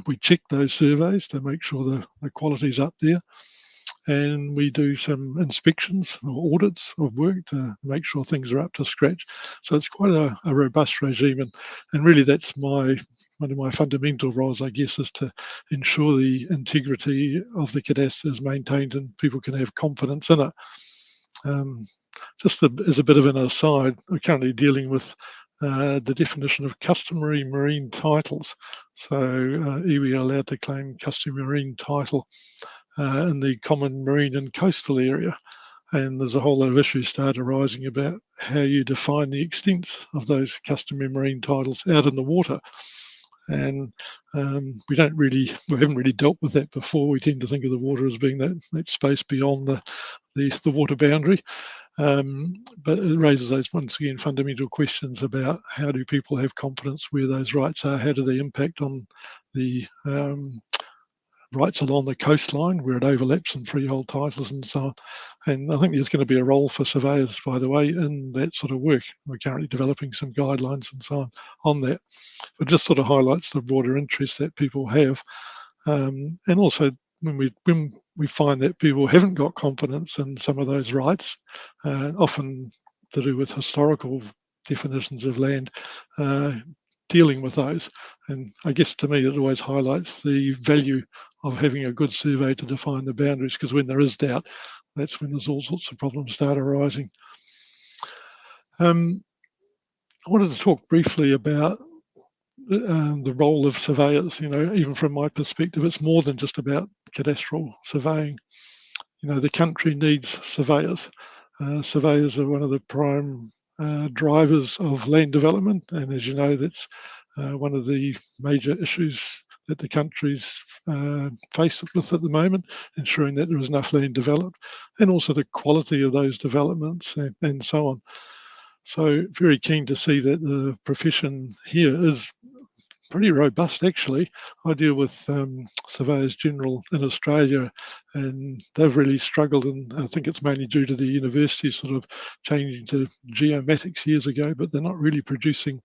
We check those surveys to make sure the quality's up there, and we do some inspections or audits of work to make sure things are up to scratch. So it's quite a robust regime, and really that's one of my fundamental roles, I guess, is to ensure the integrity of the cadastre is maintained and people can have confidence in it. Just as a bit of an aside, we're currently dealing with the definition of customary marine titles. So iwi are allowed to claim customary marine title in the common marine and coastal area. And there's a whole lot of issues started arising about how you define the extent of those customary marine titles out in the water. And we haven't really dealt with that before. We tend to think of the water as being that space beyond the water boundary. But it raises those, once again, fundamental questions about how do people have confidence where those rights are, how do they impact on the rights along the coastline where it overlaps in freehold titles and so on. And I think there's going to be a role for surveyors, by the way, in that sort of work. We're currently developing some guidelines and so on that. But just sort of highlights the broader interest that people have. And also when we find that people haven't got confidence in some of those rights, often to do with historical definitions of land, dealing with those. And I guess to me it always highlights the value of having a good survey to define the boundaries, because when there is doubt, that's when there's all sorts of problems start arising. I wanted to talk briefly about the role of surveyors. Even from my perspective, it's more than just about cadastral surveying. The country needs surveyors. Surveyors are one of the prime drivers of land development, and as you know, that's one of the major issues that the country's faced with at the moment, ensuring that there is enough land developed, and also the quality of those developments and so on. So very keen to see that the profession here is pretty robust, actually. I deal with surveyors general in Australia, and they've really struggled, and I think it's mainly due to the university sort of changing to geomatics years ago, but they're not really producing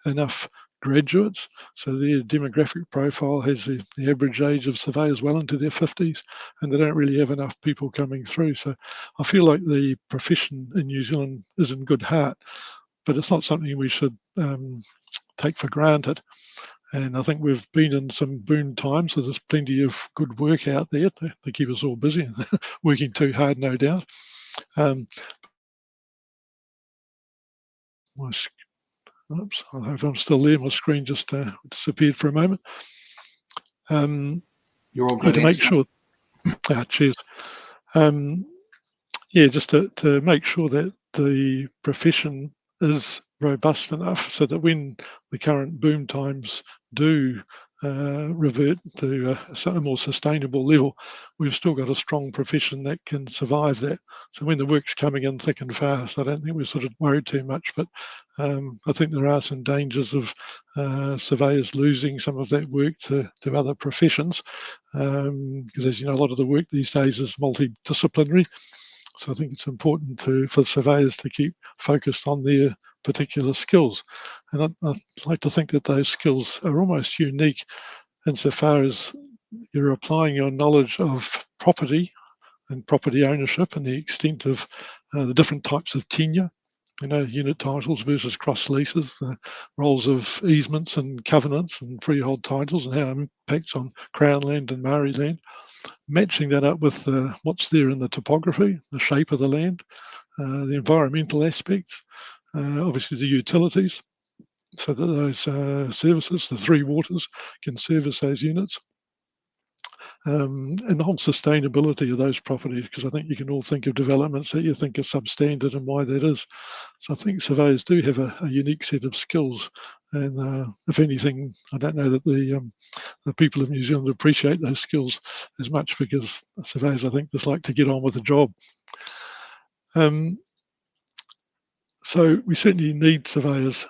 enough graduates. So their demographic profile has the average age of surveyors well into their 50s, and they don't really have enough people coming through. So I feel like the profession in New Zealand is in good heart, but it's not something we should take for granted. And I think we've been in some boom times, so there's plenty of good work out there to keep us all busy, working too hard, no doubt. Oops, I hope I'm still there. My screen just disappeared for a moment. You're all good. To make sure. Cheers. Just to make sure that the profession is robust enough so that when the current boom times do revert to a more sustainable level, we've still got a strong profession that can survive that. So when the work's coming in thick and fast, I don't think we're sort of worried too much, but I think there are some dangers of surveyors losing some of that work to other professions, because as you know, a lot of the work these days is multidisciplinary. So I think it's important for surveyors to keep focused on their particular skills. And I'd like to think that those skills are almost unique insofar as you're applying your knowledge of property and property ownership and the extent of the different types of tenure, unit titles versus cross leases, the roles of easements and covenants and freehold titles and how it impacts on Crown land and Maori land. Matching that up with what's there in the topography, the shape of the land, the environmental aspects, obviously the utilities, so that those services, the three waters, can service those units, and the whole sustainability of those properties, because I think you can all think of developments that you think are substandard and why that is. So I think surveyors do have a unique set of skills, and if anything, I don't know that the people of New Zealand appreciate those skills as much, because surveyors, I think, just like to get on with the job. So we certainly need surveyors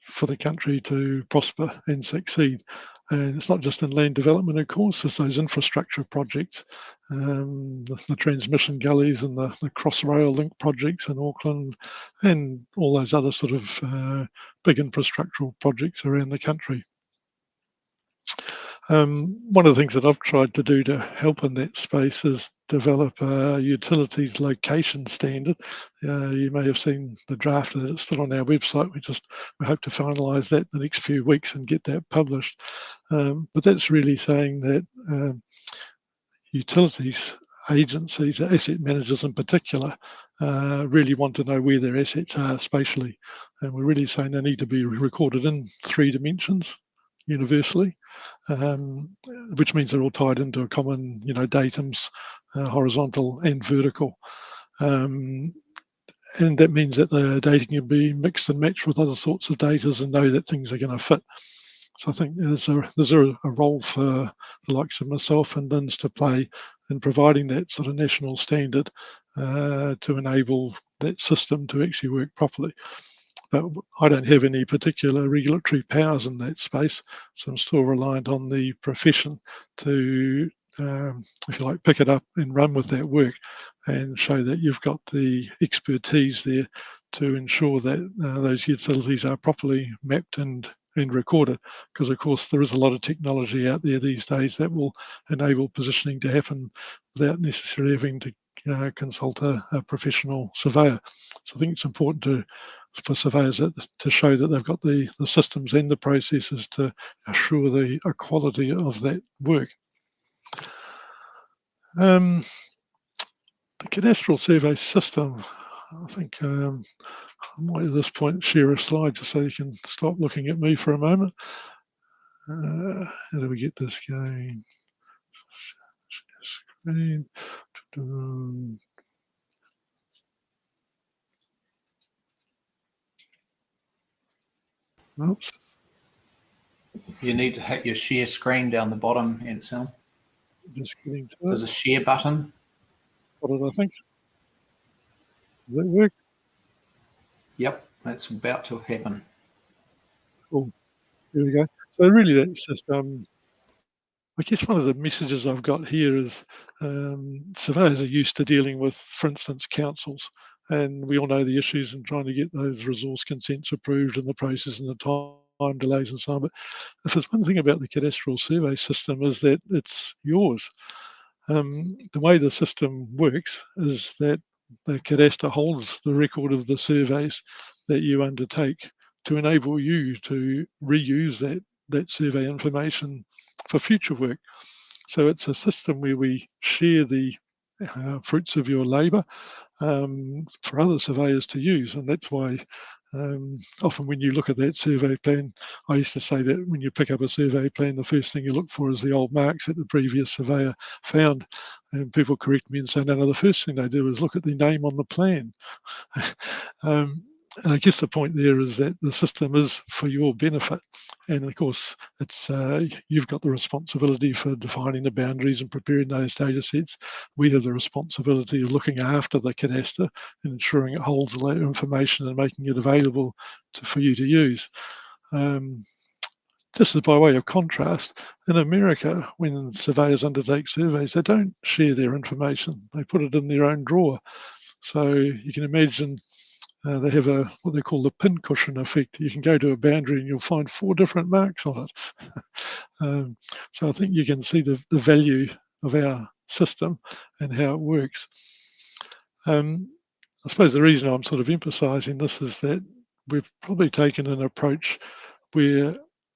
for the country to prosper and succeed. And it's not just in land development, of course, it's those infrastructure projects, the transmission gullies and the Crossrail link projects in Auckland, and all those other sort of big infrastructural projects around the country. One of the things that I've tried to do to help in that space is develop a utilities location standard. You may have seen the draft that's still on our website. We hope to finalise that in the next few weeks and get that published. But that's really saying that utilities agencies, asset managers in particular, really want to know where their assets are spatially. And we're really saying they need to be recorded in 3 dimensions universally, which means they're all tied into a common, datums, horizontal and vertical. And that means that the data can be mixed and matched with other sorts of data and know that things are going to fit. So I think there's a role for the likes of myself and Lynn's to play in providing that sort of national standard to enable that system to actually work properly. But I don't have any particular regulatory powers in that space, so I'm still reliant on the profession to, if you like, pick it up and run with that work and show that you've got the expertise there to ensure that those utilities are properly mapped and and record it, because of course there is a lot of technology out there these days that will enable positioning to happen without necessarily having to consult a professional surveyor. So I think it's important for surveyors to show that they've got the systems and the processes to assure the quality of that work. The cadastral survey system, I think I might at this point share a slide just so you can stop looking at me for a moment. How do we get this going? Screen. Oops. You need to hit your share screen down the bottom, Anselm. Just getting to There's it. a share button. What did I think? Does that work? Yep, that's about to happen. Cool. Here we go. So really that's just, I guess one of the messages I've got here is surveyors are used to dealing with, for instance, councils, and we all know the issues in trying to get those resource consents approved and the process and the time delays and so on. But if there's one thing about the cadastral survey system is that it's yours. The way the system works is that the cadaster holds the record of the surveys that you undertake to enable you to reuse that survey information for future work. So it's a system where we share the fruits of your labour for other surveyors to use, and that's why often when you look at that survey plan, I used to say that when you pick up a survey plan, the first thing you look for is the old marks that the previous surveyor found, and people correct me and say, no, the first thing they do is look at the name on the plan. And I guess the point there is that the system is for your benefit, and of course it's you've got the responsibility for defining the boundaries and preparing those data sets. We have the responsibility of looking after the cadaster and ensuring it holds the information and making it available for you to use. Just as by way of contrast, in America, when surveyors undertake surveys, they don't share their information. They put it in their own drawer. So you can imagine they have what they call the pincushion effect. You can go to a boundary and you'll find 4 different marks on it. So I think you can see the value of our system and how it works. I suppose the reason I'm sort of emphasising this is that we've probably taken an approach where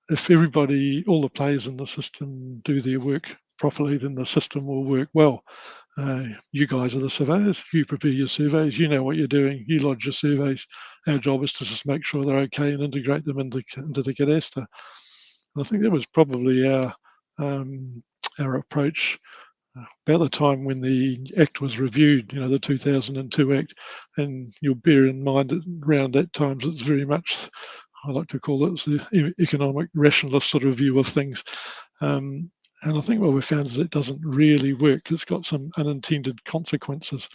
if everybody, all the players in the system do their work properly, then the system will work well. You guys are the surveyors, you prepare your surveys, you know what you're doing, you lodge your surveys. Our job is to just make sure they're okay and integrate them into the cadaster. And I think that was probably our approach about the time when the Act was reviewed, the 2002 Act, and you'll bear in mind that around that time it's very much, I like to call it the economic rationalist sort of view of things. And I think what we found is it doesn't really work. It's got some unintended consequences.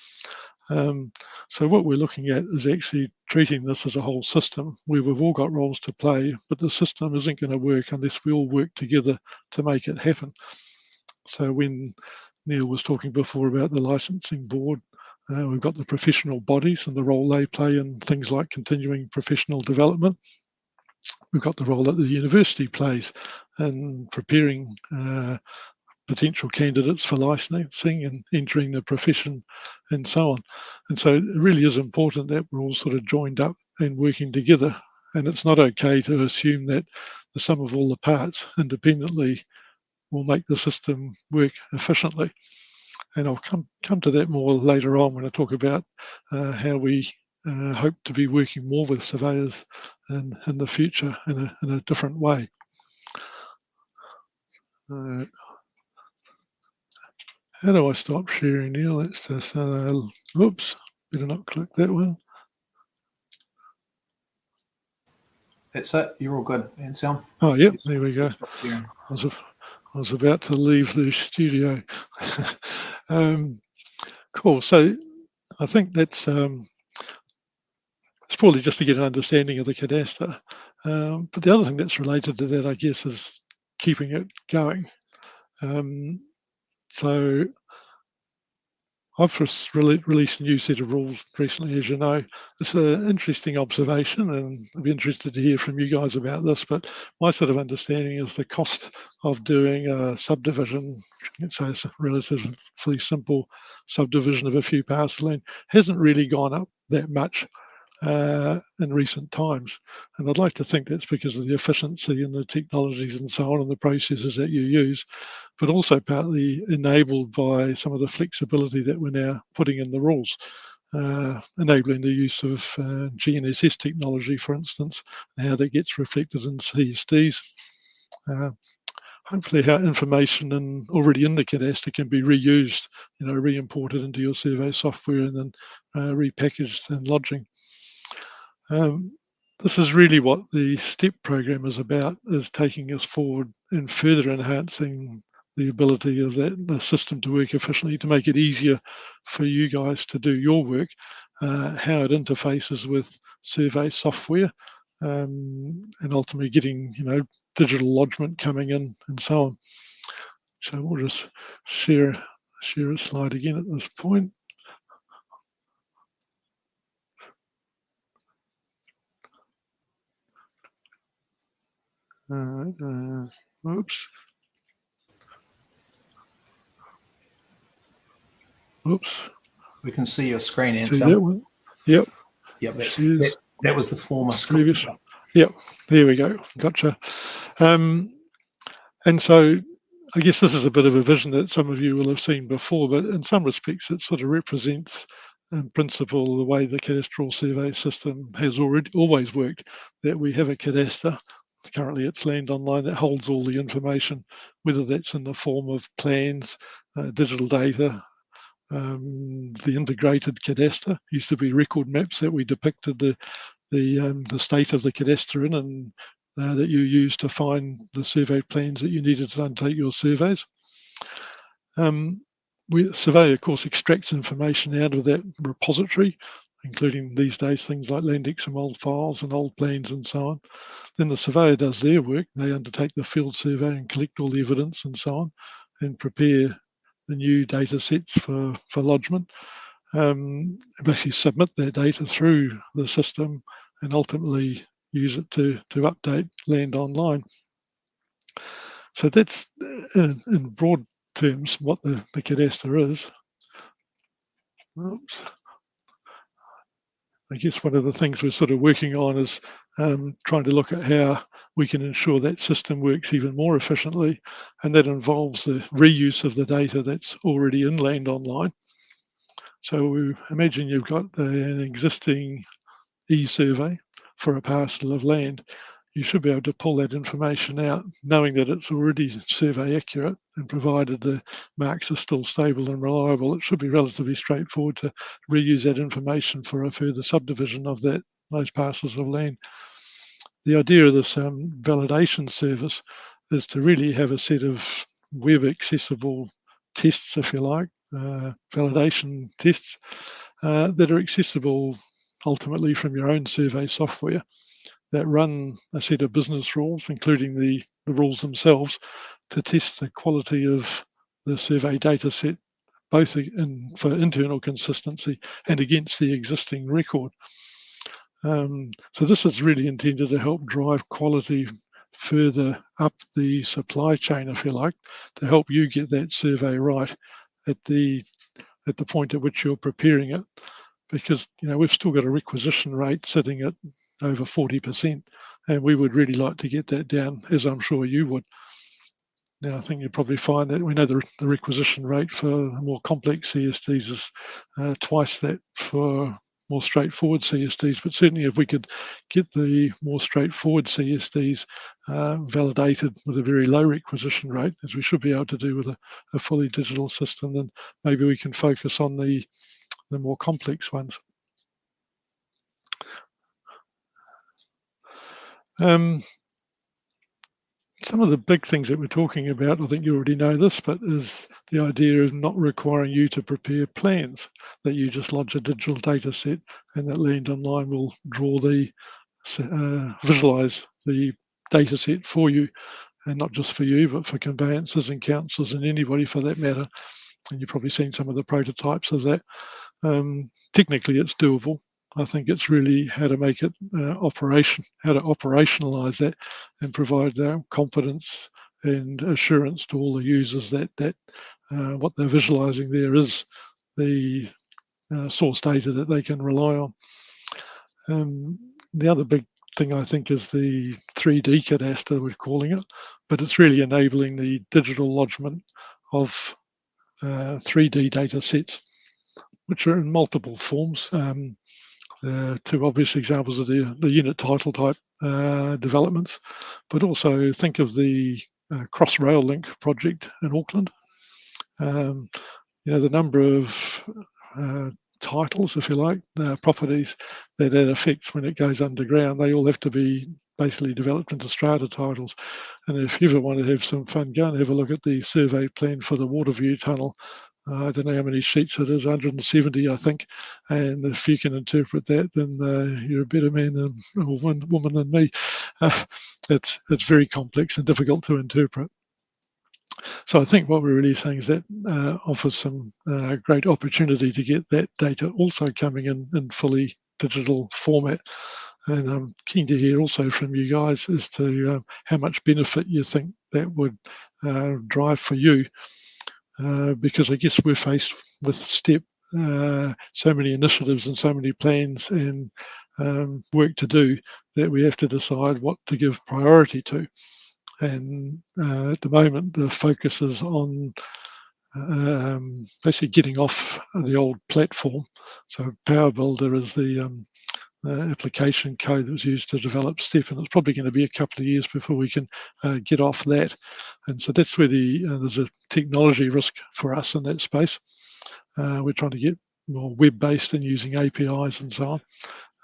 So what we're looking at is actually treating this as a whole system where we've all got roles to play, but the system isn't going to work unless we all work together to make it happen. So when Neil was talking before about the licensing board, we've got the professional bodies and the role they play in things like continuing professional development. We've got the role that the university plays in preparing potential candidates for licensing and entering the profession and so on. And so it really is important that we're all sort of joined up and working together. And it's not okay to assume that the sum of all the parts independently will make the system work efficiently. And I'll come to that more later on when I talk about how we hope to be working more with surveyors in the future in a different way. How do I stop sharing, Neil? Let's just, oops, better not click that one. That's it. You're all good, Anselm. Oh, yep, there we go. Yeah. I was about to leave the studio. Cool. So I think that's it's probably just to get an understanding of the cadaster. But the other thing that's related to that, I guess, is keeping it going. So I've just released a new set of rules recently, as you know. It's an interesting observation, and I'd be interested to hear from you guys about this. But my sort of understanding is the cost of doing a subdivision, so it's a relatively simple subdivision of a few parcels of land, hasn't really gone up that much in recent times. And I'd like to think that's because of the efficiency and the technologies and so on and the processes that you use, but also partly enabled by some of the flexibility that we're now putting in the rules, enabling the use of GNSS technology, for instance, and how that gets reflected in CSDs. Hopefully how information already in the Cadastral can be reused, re-imported into your survey software and then repackaged and lodging. This is really what the STEP program is about, is taking us forward and further enhancing the ability of the system to work efficiently, to make it easier for you guys to do your work, how it interfaces with survey software, and ultimately getting digital lodgement coming in and so on. So we'll just share a slide again at this point. Oops. Oops. We can see your screen, Anselm. See that one? Yep. Yep, that was the former previous. Yep, there we go. Gotcha. And so I guess this is a bit of a vision that some of you will have seen before, but in some respects it sort of represents in principle the way the cadastral survey system has always worked, that we have a cadaster. Currently it's Land Online that holds all the information, whether that's in the form of plans, digital data, the integrated cadaster. Used to be record maps that we depicted the state of the cadaster in, and that you use to find the survey plans that you needed to undertake your surveys. Surveyor, of course, extracts information out of that repository, including these days things like land XML files and old plans and so on. Then the surveyor does their work. They undertake the field survey and collect all the evidence and so on, and prepare the new data sets for lodgement. Basically submit their data through the system and ultimately use it to update Land Online. So that's in broad terms what the cadaster is. Oops. I guess one of the things we're sort of working on is trying to look at how we can ensure that system works even more efficiently, and that involves the reuse of the data that's already in Land Online. So imagine you've got an existing e-survey for a parcel of land. You should be able to pull that information out, knowing that it's already survey accurate, and provided the marks are still stable and reliable, it should be relatively straightforward to reuse that information for a further subdivision of those parcels of land. The idea of this validation service is to really have a set of web accessible tests, if you like, validation tests that are accessible ultimately from your own survey software, that run a set of business rules, including the rules themselves, to test the quality of the survey data set, both for internal consistency and against the existing record. So this is really intended to help drive quality further up the supply chain, if you like, to help you get that survey right at the point at which you're preparing it. Because we've still got a requisition rate sitting at over 40%, and we would really like to get that down, as I'm sure you would. Now, I think you'll probably find that we know the requisition rate for more complex CSDs is twice that for more straightforward CSDs, but certainly if we could get the more straightforward CSDs validated with a very low requisition rate, as we should be able to do with a fully digital system, then maybe we can focus on the more complex ones. Some of the big things that we're talking about, I think you already know this, but is the idea of not requiring you to prepare plans, that you just lodge a digital data set and that Land Online will draw visualize the data set for you, and not just for you, but for conveyancers and councils and anybody for that matter, and you've probably seen some of the prototypes of that. Technically, it's doable. I think it's really how to make it how to operationalize that and provide confidence and assurance to all the users that what they're visualizing there is the source data that they can rely on. The other big thing I think is the 3D Cadastral, we're calling it, but it's really enabling the digital lodgement of 3D data sets, which are in multiple forms. Two obvious examples of the unit title type developments, but also think of the Cross-Rail Link project in Auckland. The number of titles, if you like, properties that affects when it goes underground, they all have to be basically developed into strata titles. And if you ever want to have some fun, go and have a look at the survey plan for the Waterview Tunnel. I don't know how many sheets it is, 170, I think. And if you can interpret that, then you're a better man or woman than me. It's very complex and difficult to interpret. So I think what we're really saying is that offers some great opportunity to get that data also coming in fully digital format. And I'm keen to hear also from you guys as to how much benefit you think that would drive for you. Because I guess we're faced with STEP, so many initiatives and so many plans and work to do that we have to decide what to give priority to. And at the moment, the focus is on basically getting off the old platform. So Power Builder is the application code that was used to develop STEP, and it's probably going to be a couple of years before we can get off that. And so that's where there's a technology risk for us in that space. We're trying to get more web-based and using APIs and so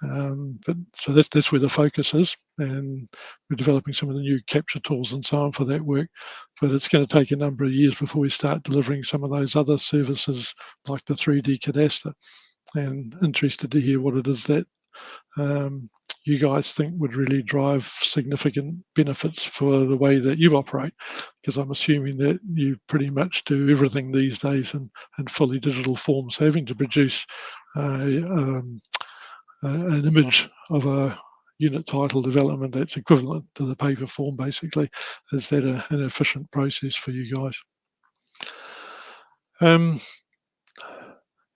on. But so that's where the focus is, and we're developing some of the new capture tools and so on for that work. But it's going to take a number of years before we start delivering some of those other services like the 3D Cadastral. And interested to hear what it is that you guys think would really drive significant benefits for the way that you operate, because I'm assuming that you pretty much do everything these days in fully digital form. So having to produce an image of a unit title development that's equivalent to the paper form, basically, is that an efficient process for you guys?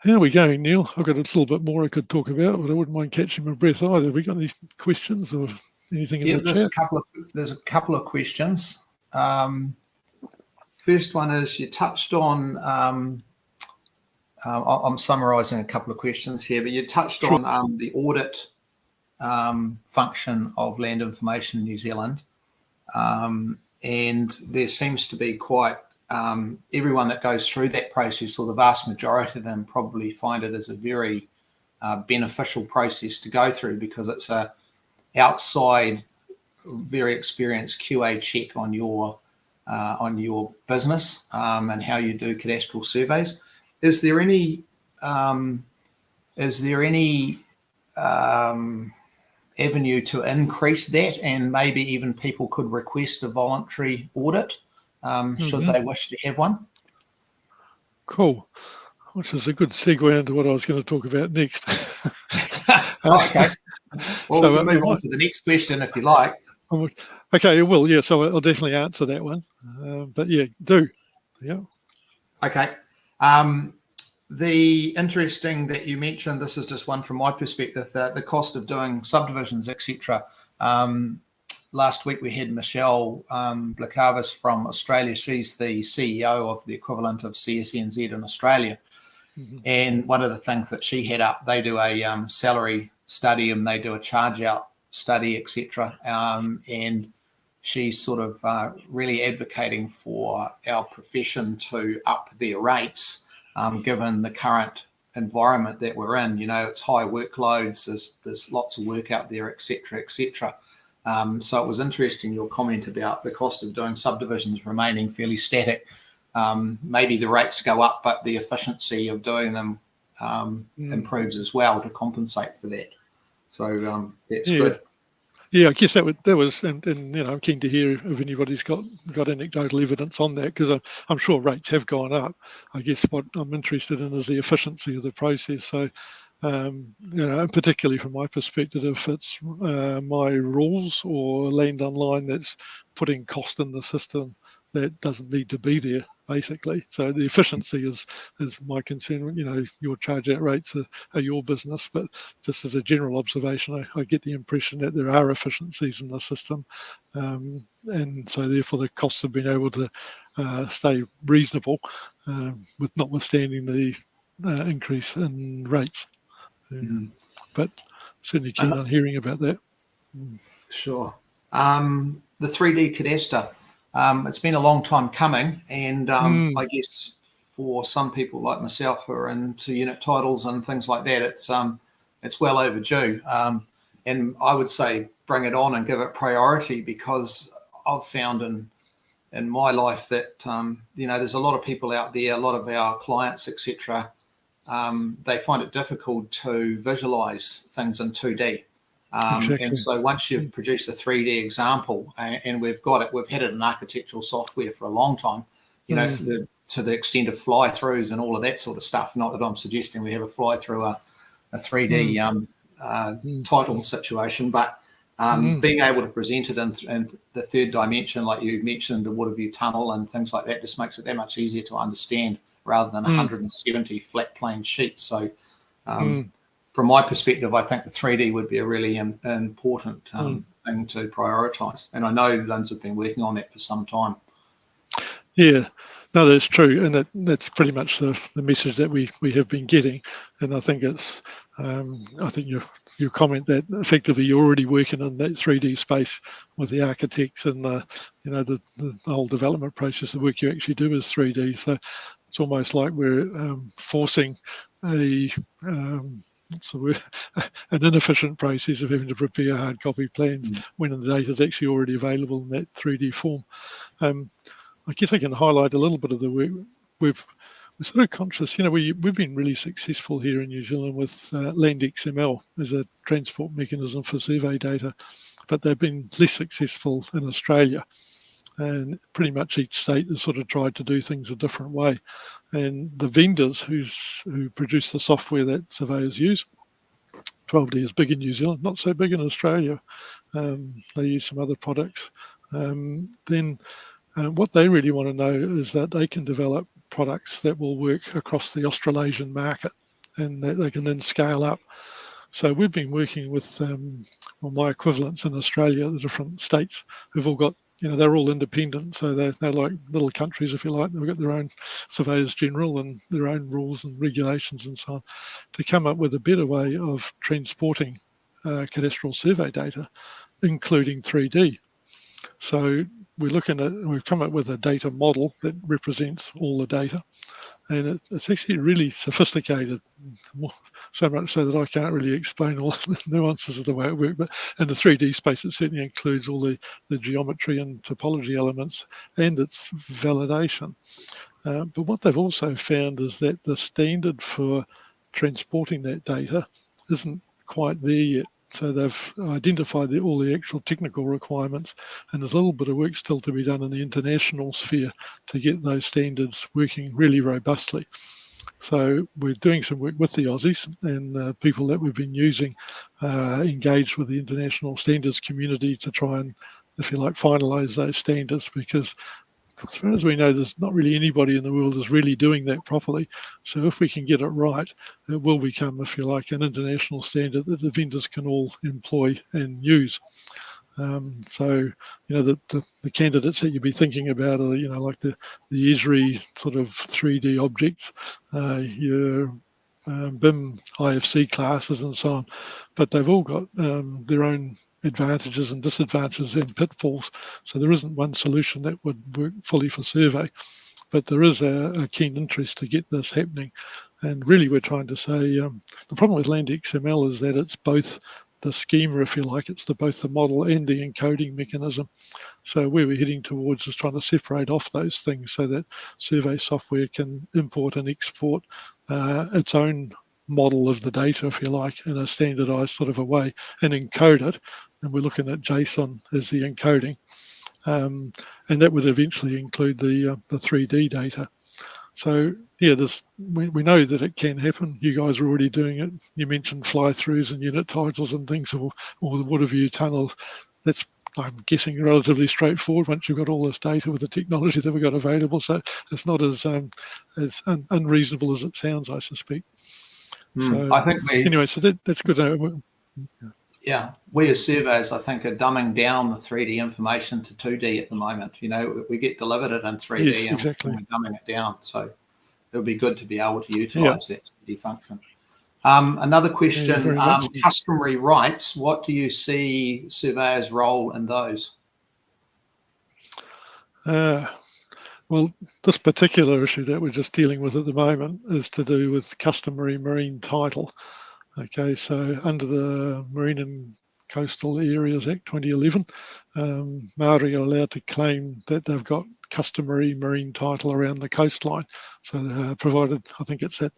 How are we going, Neil? I've got a little bit more I could talk about, but I wouldn't mind catching my breath either. Have we got any questions or anything in the chat? There's a couple of questions. First one is you touched on, I'm summarising a couple of questions here, but you touched on the audit function of Land Information New Zealand. And there seems to be quite, everyone that goes through that process, or the vast majority of them, probably find it as a very beneficial process to go through, because it's a outside, very experienced QA check on your business and how you do cadastral surveys. Is there any avenue to increase that, and maybe even people could request a voluntary audit should they wish to have one? Cool. Which is a good segue into what I was going to talk about next. Okay. Well, so we'll move on to the next question if you like. Okay, I will. Yeah, so I'll definitely answer that one. But yeah, do. Yeah. Okay. The interesting that you mentioned, this is just one from my perspective, that the cost of doing subdivisions, etc. Last week we had Michelle Blakarvis from Australia. She's the CEO of the equivalent of CSNZ in Australia. Mm-hmm. And one of the things that she had up, they do a salary study and they do a charge out study, etc. And she's sort of really advocating for our profession to up their rates, given the current environment that we're in. You know, it's high workloads, there's lots of work out there, etc., etc. So it was interesting, your comment about the cost of doing subdivisions remaining fairly static. Maybe the rates go up, but the efficiency of doing them improves as well to compensate for that. So that's good. Yeah, I guess that was, and I'm keen to hear if anybody's got anecdotal evidence on that, because I'm sure rates have gone up. I guess what I'm interested in is the efficiency of the process. So, particularly from my perspective, if it's my rules or land online that's putting cost in the system that doesn't need to be there, basically. So the efficiency is my concern. Your charge out rates are your business, but just as a general observation, I get the impression that there are efficiencies in the system, and so therefore the costs have been able to stay reasonable, with notwithstanding the increase in rates. But certainly keen on hearing about that. Sure. The 3D Cadastra, it's been a long time coming, and I guess for some people like myself who are into unit titles and things like that, it's well overdue. And I would say bring it on and give it priority, because I've found in my life that there's a lot of people out there, a lot of our clients, etc. They find it difficult to visualize things in 2D. Exactly. And so once you've produced a 3D example, and we've had it in architectural software for a long time, to the extent of fly-throughs and all of that sort of stuff. Not that I'm suggesting we have a fly-through a 3D title situation, but being able to present it in the third dimension, like you mentioned, the water view tunnel and things like that, just makes it that much easier to understand rather than 170 flat plane sheets. So from my perspective, I think the 3D would be a really important thing to prioritise. And I know Linz have been working on that for some time. Yeah, no, that's true, and that's pretty much the message that we have been getting. And I think it's I think your comment that effectively you're already working in that 3D space with the architects and the whole development process, the work you actually do is 3D. So it's almost like we're forcing an inefficient process of having to prepare hard copy plans when the data is actually already available in that 3D form. I guess I can highlight a little bit of the work. We're sort of conscious, we've been really successful here in New Zealand with Land XML as a transport mechanism for survey data, but they've been less successful in Australia. And pretty much each state has sort of tried to do things a different way. And the vendors who produce the software that surveyors use, 12D is big in New Zealand, not so big in Australia. They use some other products. What they really want to know is that they can develop products that will work across the Australasian market, and that they can then scale up. So we've been working with my equivalents in Australia, the different states who've all got, they're all independent. So they're like little countries, if you like. They've got their own surveyors general and their own rules and regulations and so on, to come up with a better way of transporting cadastral survey data, including 3D. So we've come up with a data model that represents all the data, and it's actually really sophisticated, so much so that I can't really explain all the nuances of the way it works. But in the 3D space, it certainly includes all the geometry and topology elements and its validation. But what they've also found is that the standard for transporting that data isn't quite there yet. So they've identified all the actual technical requirements, and there's a little bit of work still to be done in the international sphere to get those standards working really robustly. So we're doing some work with the Aussies, and people that we've been using engaged with the international standards community to try and, if you like, finalise those standards, because as far as we know, there's not really anybody in the world that's really doing that properly. So if we can get it right, it will become, if you like, an international standard that the vendors can all employ and use. So, the candidates that you'd be thinking about are, like the Esri sort of 3D objects, your BIM IFC classes and so on, but they've all got their own advantages and disadvantages and pitfalls. So there isn't one solution that would work fully for survey, but there is a keen interest to get this happening. And really we're trying to say the problem with Land XML is that it's both the schema, if you like, it's both the model and the encoding mechanism. So where we're heading towards is trying to separate off those things so that survey software can import and export its own model of the data, if you like, in a standardized sort of a way, and encode it and we're looking at JSON as the encoding, and that would eventually include the 3D data. So yeah, we know that it can happen. You guys are already doing it. You mentioned fly-throughs and unit titles and things, or the water view tunnels. That's, I'm guessing, relatively straightforward once you've got all this data with the technology that we've got available. So it's not as unreasonable as it sounds, I suspect. So I think anyway, so that's good. Yeah, we as surveyors, I think, are dumbing down the 3D information to 2D at the moment. You know, we get delivered it in 3D, Yes, and exactly. we're dumbing it down. So it would be good to be able to utilise that 3D function. Another question, customary rights. What do you see surveyors' role in those? Well, this particular issue that we're just dealing with at the moment is to do with customary marine title. Okay, so under the Marine and Coastal Areas Act 2011, Māori are allowed to claim that they've got customary marine title around the coastline. So provided, I think it's that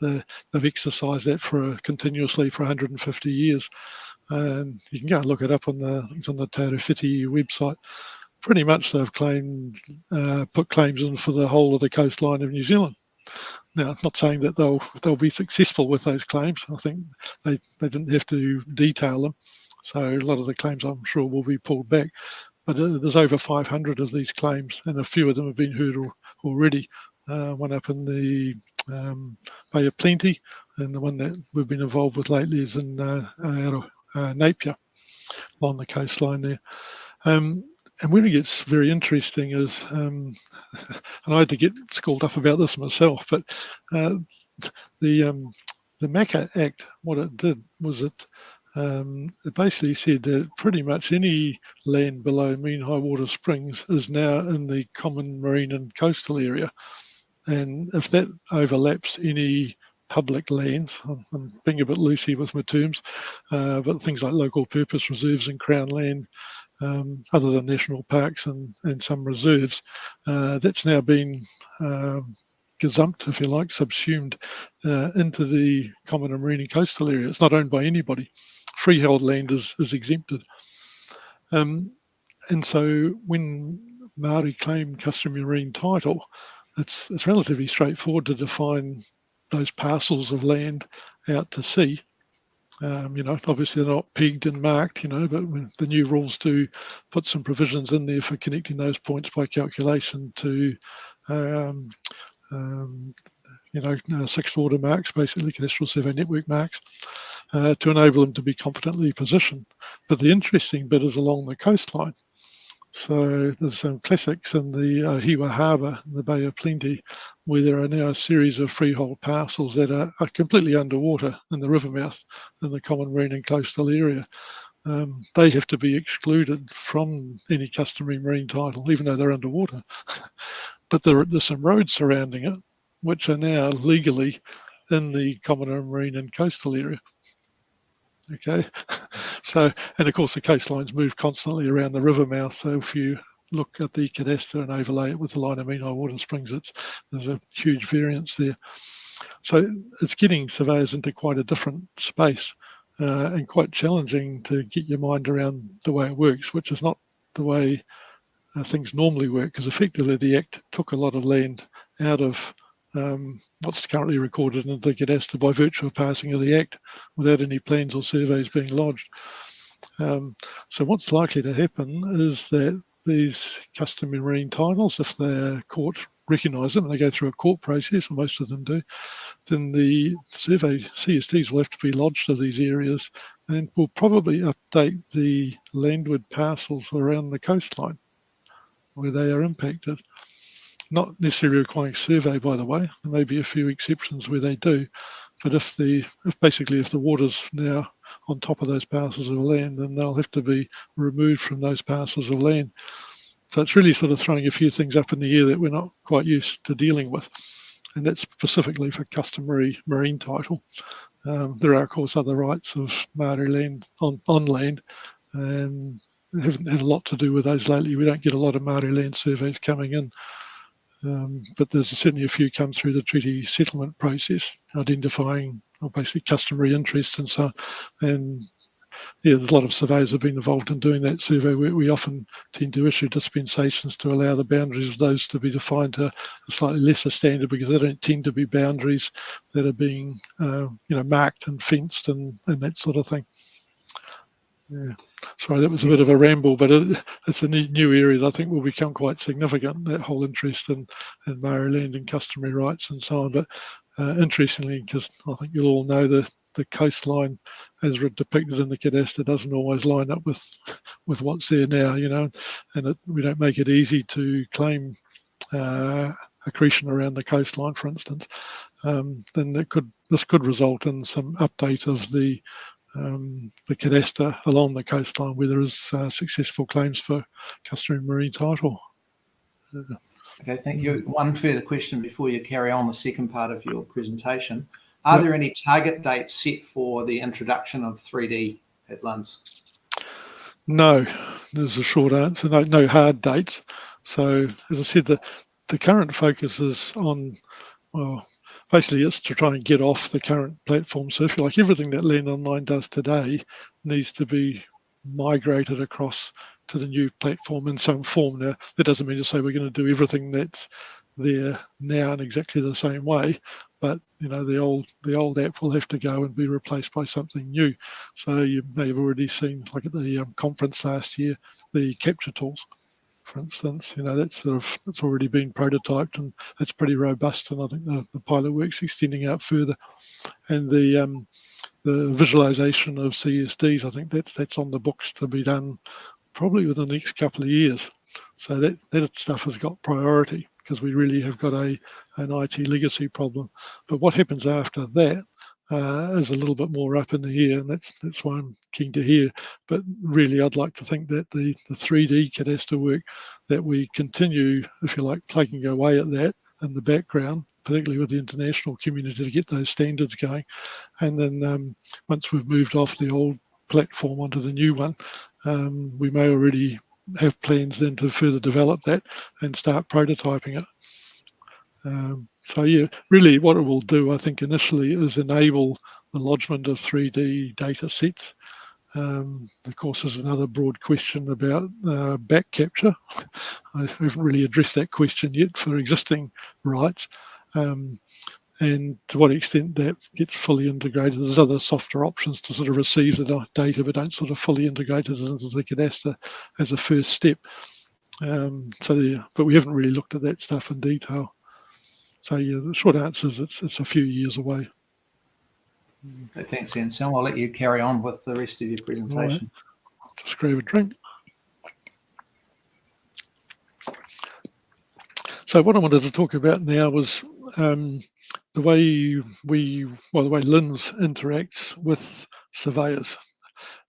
they've exercised that continuously for 150 years. And you can go and look it up on it's on the Te Rewhiti website. Pretty much they've claimed, put claims in for the whole of the coastline of New Zealand. Now, it's not saying that they'll be successful with those claims. I think they didn't have to detail them. So a lot of the claims, I'm sure, will be pulled back. But there's over 500 of these claims, and a few of them have been heard already. One up in the Bay of Plenty, and the one that we've been involved with lately is in Napier, along the coastline there. And where it gets very interesting is, and I had to get schooled up about this myself, but the MACA Act, what it did was it basically said that pretty much any land below mean high water springs is now in the common marine and coastal area. And if that overlaps any public lands, I'm being a bit loosey with my terms, but things like local purpose reserves and crown land, other than national parks and some reserves, that's now been gazumped, if you like, subsumed into the common and marine and coastal area. It's not owned by anybody. Freehold land is exempted. And so when Māori claim customary marine title, it's relatively straightforward to define those parcels of land out to sea. Obviously they're not pegged and marked, but the new rules do put some provisions in there for connecting those points by calculation to, sixth order marks, basically Cadastral Survey Network marks, to enable them to be confidently positioned. But the interesting bit is along the coastline. So there's some classics in the Hiwa Harbour, in the Bay of Plenty, where there are now a series of freehold parcels that are completely underwater in the river mouth in the common marine and coastal area. They have to be excluded from any customary marine title, even though they're underwater. But there's some roads surrounding it, which are now legally in the common marine and coastal area. Okay, so, and of course the coastlines move constantly around the river mouth. So if you look at the cadastre and overlay it with the line of mean high water springs, there's a huge variance there. So it's getting surveyors into quite a different space and quite challenging to get your mind around the way it works, which is not the way things normally work, because effectively the Act took a lot of land out of what's currently recorded in the cadastre by virtue of passing of the Act without any plans or surveys being lodged. So what's likely to happen is that these customary marine titles, if the court recognise them and they go through a court process, or most of them do, then the survey CSTs will have to be lodged to these areas and will probably update the landward parcels around the coastline where they are impacted. Not necessarily requiring survey, by the way. There may be a few exceptions where they do, but if the water's now on top of those parcels of land, then they'll have to be removed from those parcels of land. So it's really sort of throwing a few things up in the air that we're not quite used to dealing with, and that's specifically for customary marine title. There are, of course, other rights of Māori land on land, and haven't had a lot to do with those lately. We don't get a lot of Māori land surveys coming in. But there's certainly a few come through the treaty settlement process, identifying basically customary interests and so on, and yeah, there's a lot of surveyors have been involved in doing that survey. We often tend to issue dispensations to allow the boundaries of those to be defined to a slightly lesser standard, because they don't tend to be boundaries that are being marked and fenced and that sort of thing. Yeah. Sorry, that was a bit of a ramble, but it's a new area that I think will become quite significant, that whole interest in Maryland and customary rights and so on. But interestingly, because I think you'll all know the coastline as depicted in the Cadastral doesn't always line up with what's there now, and we don't make it easy to claim accretion around the coastline, for instance. Then this could result in some update of the Cadastral along the coastline where there is successful claims for customary marine title. Okay, thank you. One further question before you carry on the second part of your presentation. Are there any target dates set for the introduction of 3D at LINZ? No, there's a short answer. No hard dates. So, as I said, the current focus is on, well, basically it's to try and get off the current platform. So if you like, everything that Land Online does today needs to be migrated across to the new platform in some form. Now, that doesn't mean to say we're going to do everything that's there now in exactly the same way, but the old app will have to go and be replaced by something new. So you may have already seen, like at the conference last year, the capture tools, for instance. It's already been prototyped and it's pretty robust, and I think the pilot work's extending out further. And the visualization of CSDs, I think that's on the books to be done probably within the next couple of years. So that stuff has got priority, because we really have got an IT legacy problem. But what happens after that is a little bit more up in the air, and that's why I'm keen to hear. But really, I'd like to think that the 3D Cadastral work, that we continue, if you like, plugging away at that in the background, particularly with the international community, to get those standards going. And then once we've moved off the old platform onto the new one, we may already have plans then to further develop that and start prototyping it. So yeah, really what it will do, I think, initially is enable the lodgement of 3D data sets. Of course, there's another broad question about back capture. I haven't really addressed that question yet for existing rights. And to what extent that gets fully integrated. There's other softer options to sort of receive the data, but don't sort of fully integrate it into the Cadastral as a first step. But we haven't really looked at that stuff in detail. So yeah, the short answer is it's a few years away. Okay, thanks, Anselm. I'll let you carry on with the rest of your presentation. Right. Just grab a drink. So what I wanted to talk about now was the way LINZ interacts with surveyors.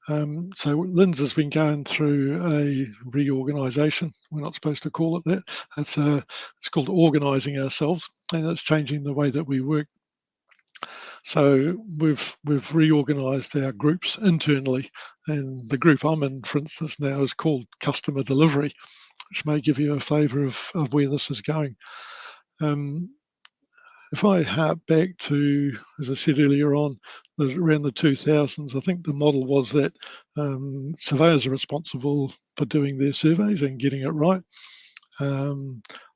So LINZ has been going through a reorganisation. We're not supposed to call it that. It's called organising ourselves, and it's changing the way that we work. So we've reorganised our groups internally, and the group I'm in, for instance, now is called Customer Delivery, which may give you a flavour of where this is going. If I hark back to, as I said earlier on, around the 2000s, I think the model was that surveyors are responsible for doing their surveys and getting it right.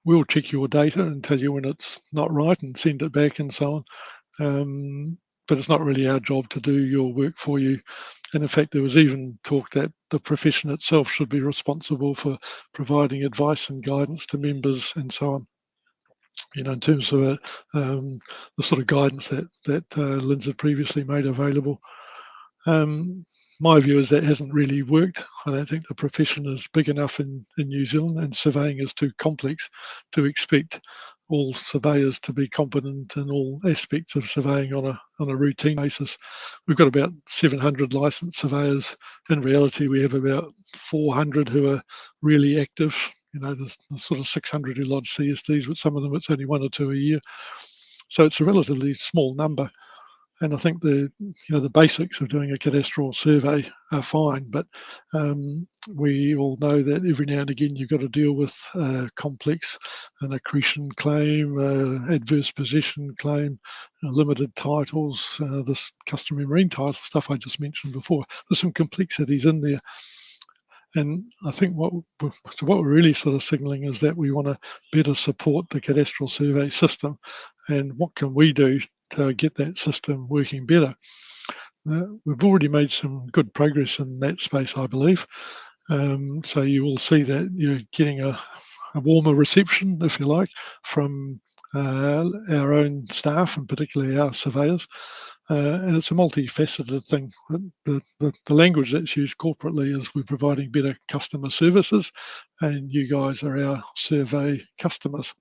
We'll check your data and tell you when it's not right and send it back and so on. But it's not really our job to do your work for you. And in fact, there was even talk that the profession itself should be responsible for providing advice and guidance to members and so on. In terms of the sort of guidance that LINZ had previously made available. My view is that hasn't really worked. I don't think the profession is big enough in New Zealand, and surveying is too complex to expect all surveyors to be competent in all aspects of surveying on a routine basis. We've got about 700 licensed surveyors. In reality, we have about 400 who are really active. There's sort of 600 who lodge CSDs, but some of them it's only 1 or 2 a year. So it's a relatively small number. And I think the basics of doing a cadastral survey are fine, but we all know that every now and again you've got to deal with complex an accretion claim, adverse possession claim, limited titles, this customary marine title stuff I just mentioned before. There's some complexities in there. And I think what we're really sort of signalling is that we want to better support the cadastral survey system, and what can we do to get that system working better. We've already made some good progress in that space, I believe. So you will see that you're getting a warmer reception, if you like, from our own staff, and particularly our surveyors. And it's a multifaceted thing. The language that's used corporately is we're providing better customer services, and you guys are our survey customers.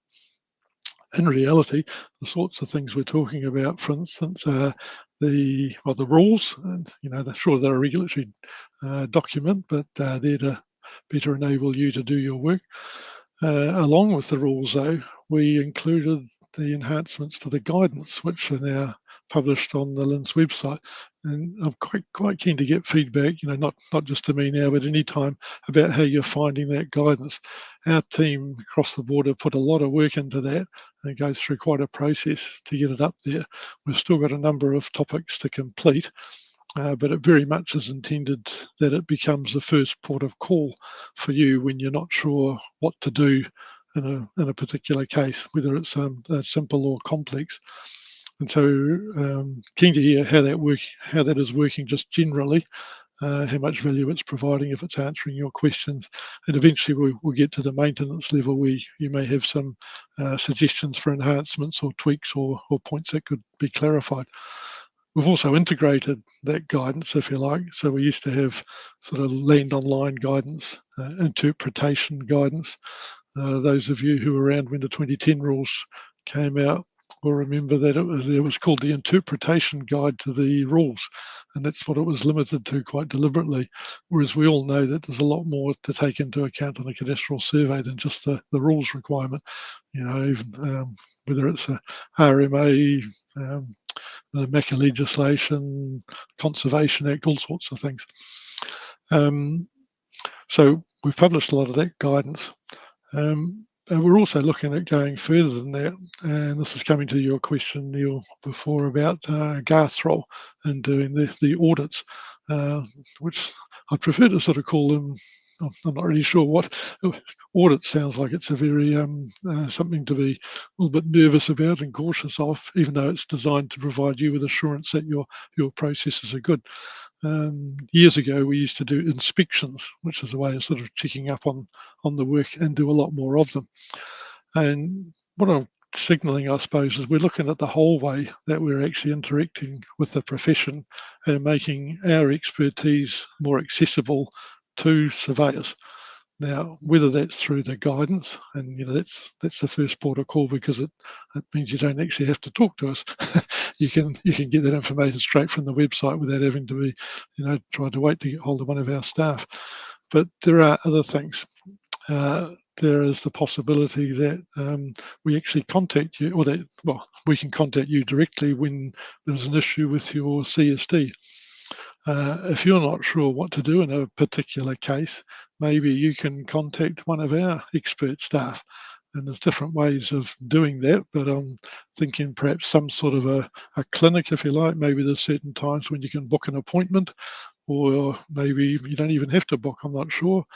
In reality, the sorts of things we're talking about, for instance, are the rules, and sure they're a regulatory document, but they're to better enable you to do your work. Along with the rules, though, we included the enhancements to the guidance, which are now published on the LINS website. And I'm quite keen to get feedback, not just to me now, but any time, about how you're finding that guidance. Our team across the board have put a lot of work into that, and it goes through quite a process to get it up there. We've still got a number of topics to complete, but it very much is intended that it becomes the first port of call for you when you're not sure what to do in a particular case, whether it's simple or complex. And so keen to hear how that is working just generally, how much value it's providing, if it's answering your questions. And eventually we'll get to the maintenance level where you may have some suggestions for enhancements or tweaks or points that could be clarified. We've also integrated that guidance, if you like. So we used to have sort of land online guidance, interpretation guidance. Those of you who were around when the 2010 rules came out will remember that it was called the interpretation guide to the rules, and that's what it was limited to quite deliberately. Whereas we all know that there's a lot more to take into account on a cadastral survey than just the rules requirement. Even whether it's a RMA, the MECA legislation, Conservation Act, all sorts of things. So we've published a lot of that guidance. And we're also looking at going further than that, and this is coming to your question, Neil, before about Cadastral and doing the audits, which I prefer to sort of call them. I'm not really sure what audit sounds like. It's a very something to be a little bit nervous about and cautious of, even though it's designed to provide you with assurance that your processes are good. Years ago, we used to do inspections, which is a way of sort of checking up on the work, and do a lot more of them. And what I'm signalling, I suppose, is we're looking at the whole way that we're actually interacting with the profession and making our expertise more accessible to surveyors. Now, whether that's through the guidance, and that's the first port of call, because it means you don't actually have to talk to us. you can get that information straight from the website without having to be, trying to wait to get hold of one of our staff. But there are other things. There is the possibility that we actually contact you, or we can contact you directly when there's an issue with your CSD. If you're not sure what to do in a particular case, maybe you can contact one of our expert staff. And there's different ways of doing that, but I'm thinking perhaps some sort of a clinic, if you like. Maybe there's certain times when you can book an appointment, or maybe you don't even have to book, I'm not sure.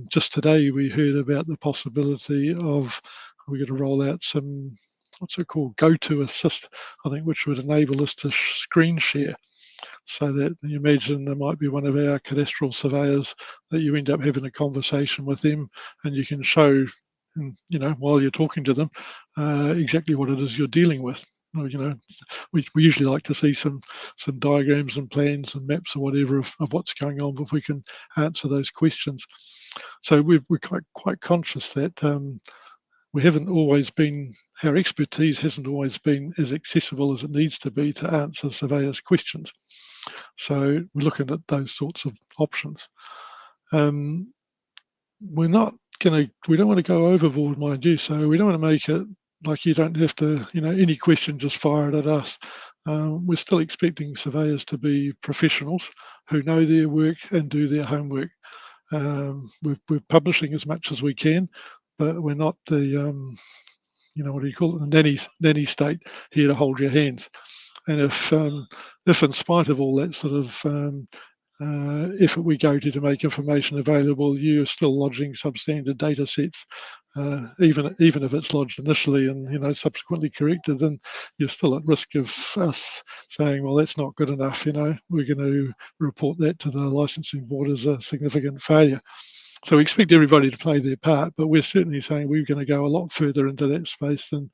Just today we heard about the possibility of, we're going to roll out some, what's it called, GoToAssist, I think, which would enable us to screen share. So that you imagine there might be one of our cadastral surveyors that you end up having a conversation with them, and you can show, while you're talking to them, exactly what it is you're dealing with. We usually like to see some diagrams and plans and maps or whatever of what's going on, if we can answer those questions. So we're quite conscious that we haven't always been, our expertise hasn't always been as accessible as it needs to be to answer surveyors' questions. So we're looking at those sorts of options. We don't want to go overboard, mind you, so we don't want to make it like you don't have to, any question, just fire it at us. We're still expecting surveyors to be professionals who know their work and do their homework. We're publishing as much as we can, but we're not the, what do you call it, the nanny state here to hold your hands. And if in spite of all that sort of effort we go to make information available, you're still lodging substandard data sets, even if it's lodged initially and subsequently corrected, then you're still at risk of us saying, well, that's not good enough. We're going to report that to the licensing board as a significant failure. So we expect everybody to play their part, but we're certainly saying we're going to go a lot further into that space than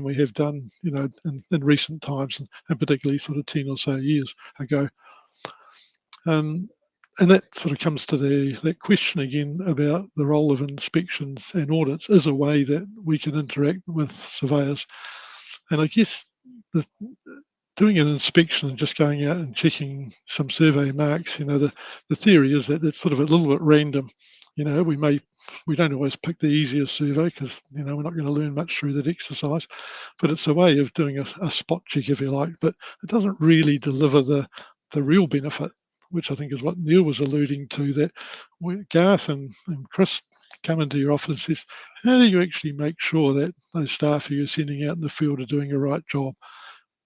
we have done, in recent times, and particularly sort of 10 or so years ago. And that sort of comes to that question again about the role of inspections and audits as a way that we can interact with surveyors. And I guess doing an inspection and just going out and checking some survey marks, the theory is that it's sort of a little bit random. We don't always pick the easiest survey because we're not going to learn much through that exercise, but it's a way of doing a spot check, if you like. But it doesn't really deliver the real benefit, which I think is what Neil was alluding to, that Garth and Chris come into your office and says, how do you actually make sure that those staff who you're sending out in the field are doing a right job?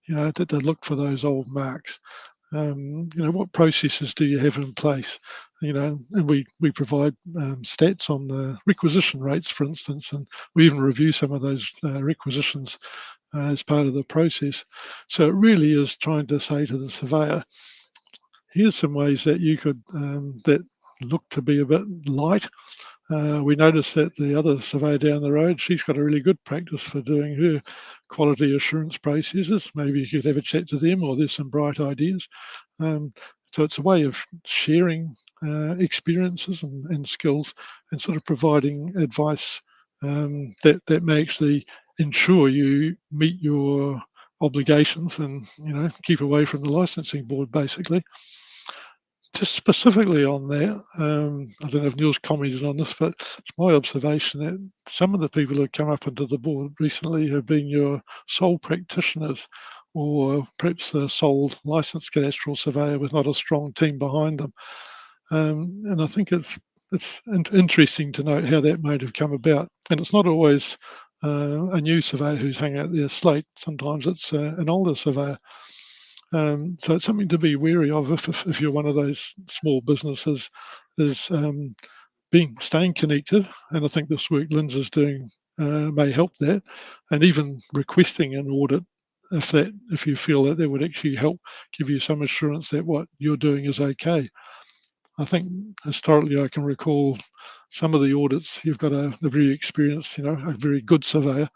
That they look for those old marks. What processes do you have in place? And we provide stats on the requisition rates, for instance, and we even review some of those requisitions as part of the process. So it really is trying to say to the surveyor, here's some ways that you could, that look to be a bit light. We noticed that the other surveyor down the road, she's got a really good practice for doing her quality assurance processes. Maybe you could have a chat to them, or there's some bright ideas. So it's a way of sharing experiences and skills, and sort of providing advice that may actually ensure you meet your obligations and keep away from the licensing board, basically. Just specifically on that, I don't know if Neil's commented on this, but it's my observation that some of the people who have come up into the board recently have been your sole practitioners, or perhaps a sole licensed cadastral surveyor with not a strong team behind them. And I think it's interesting to note how that might have come about. And it's not always a new surveyor who's hanging out their slate. Sometimes it's an older surveyor. So it's something to be wary of if you're one of those small businesses, is staying connected. And I think this work Lindsay's doing may help that, and even requesting an audit if you feel that would actually help give you some assurance that what you're doing is okay. I think historically I can recall some of the audits, you've got a very experienced, a very good surveyor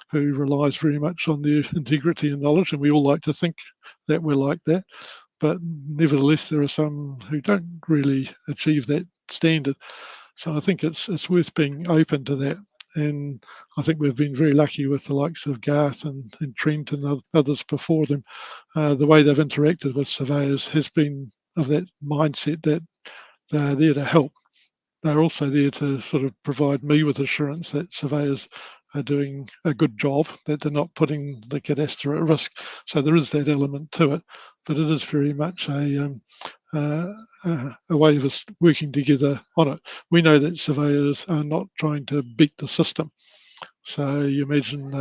who relies very much on their integrity and knowledge, and we all like to think that we're like that. But nevertheless, there are some who don't really achieve that standard. So I think it's worth being open to that. And I think we've been very lucky with the likes of Garth and Trent and others before them. The way they've interacted with surveyors has been of that mindset that they're there to help. They're also there to sort of provide me with assurance that surveyors are doing a good job, that they're not putting the cadastre at risk. So there is that element to it, but it is very much a way of us working together on it. We know that surveyors are not trying to beat the system. So you imagine,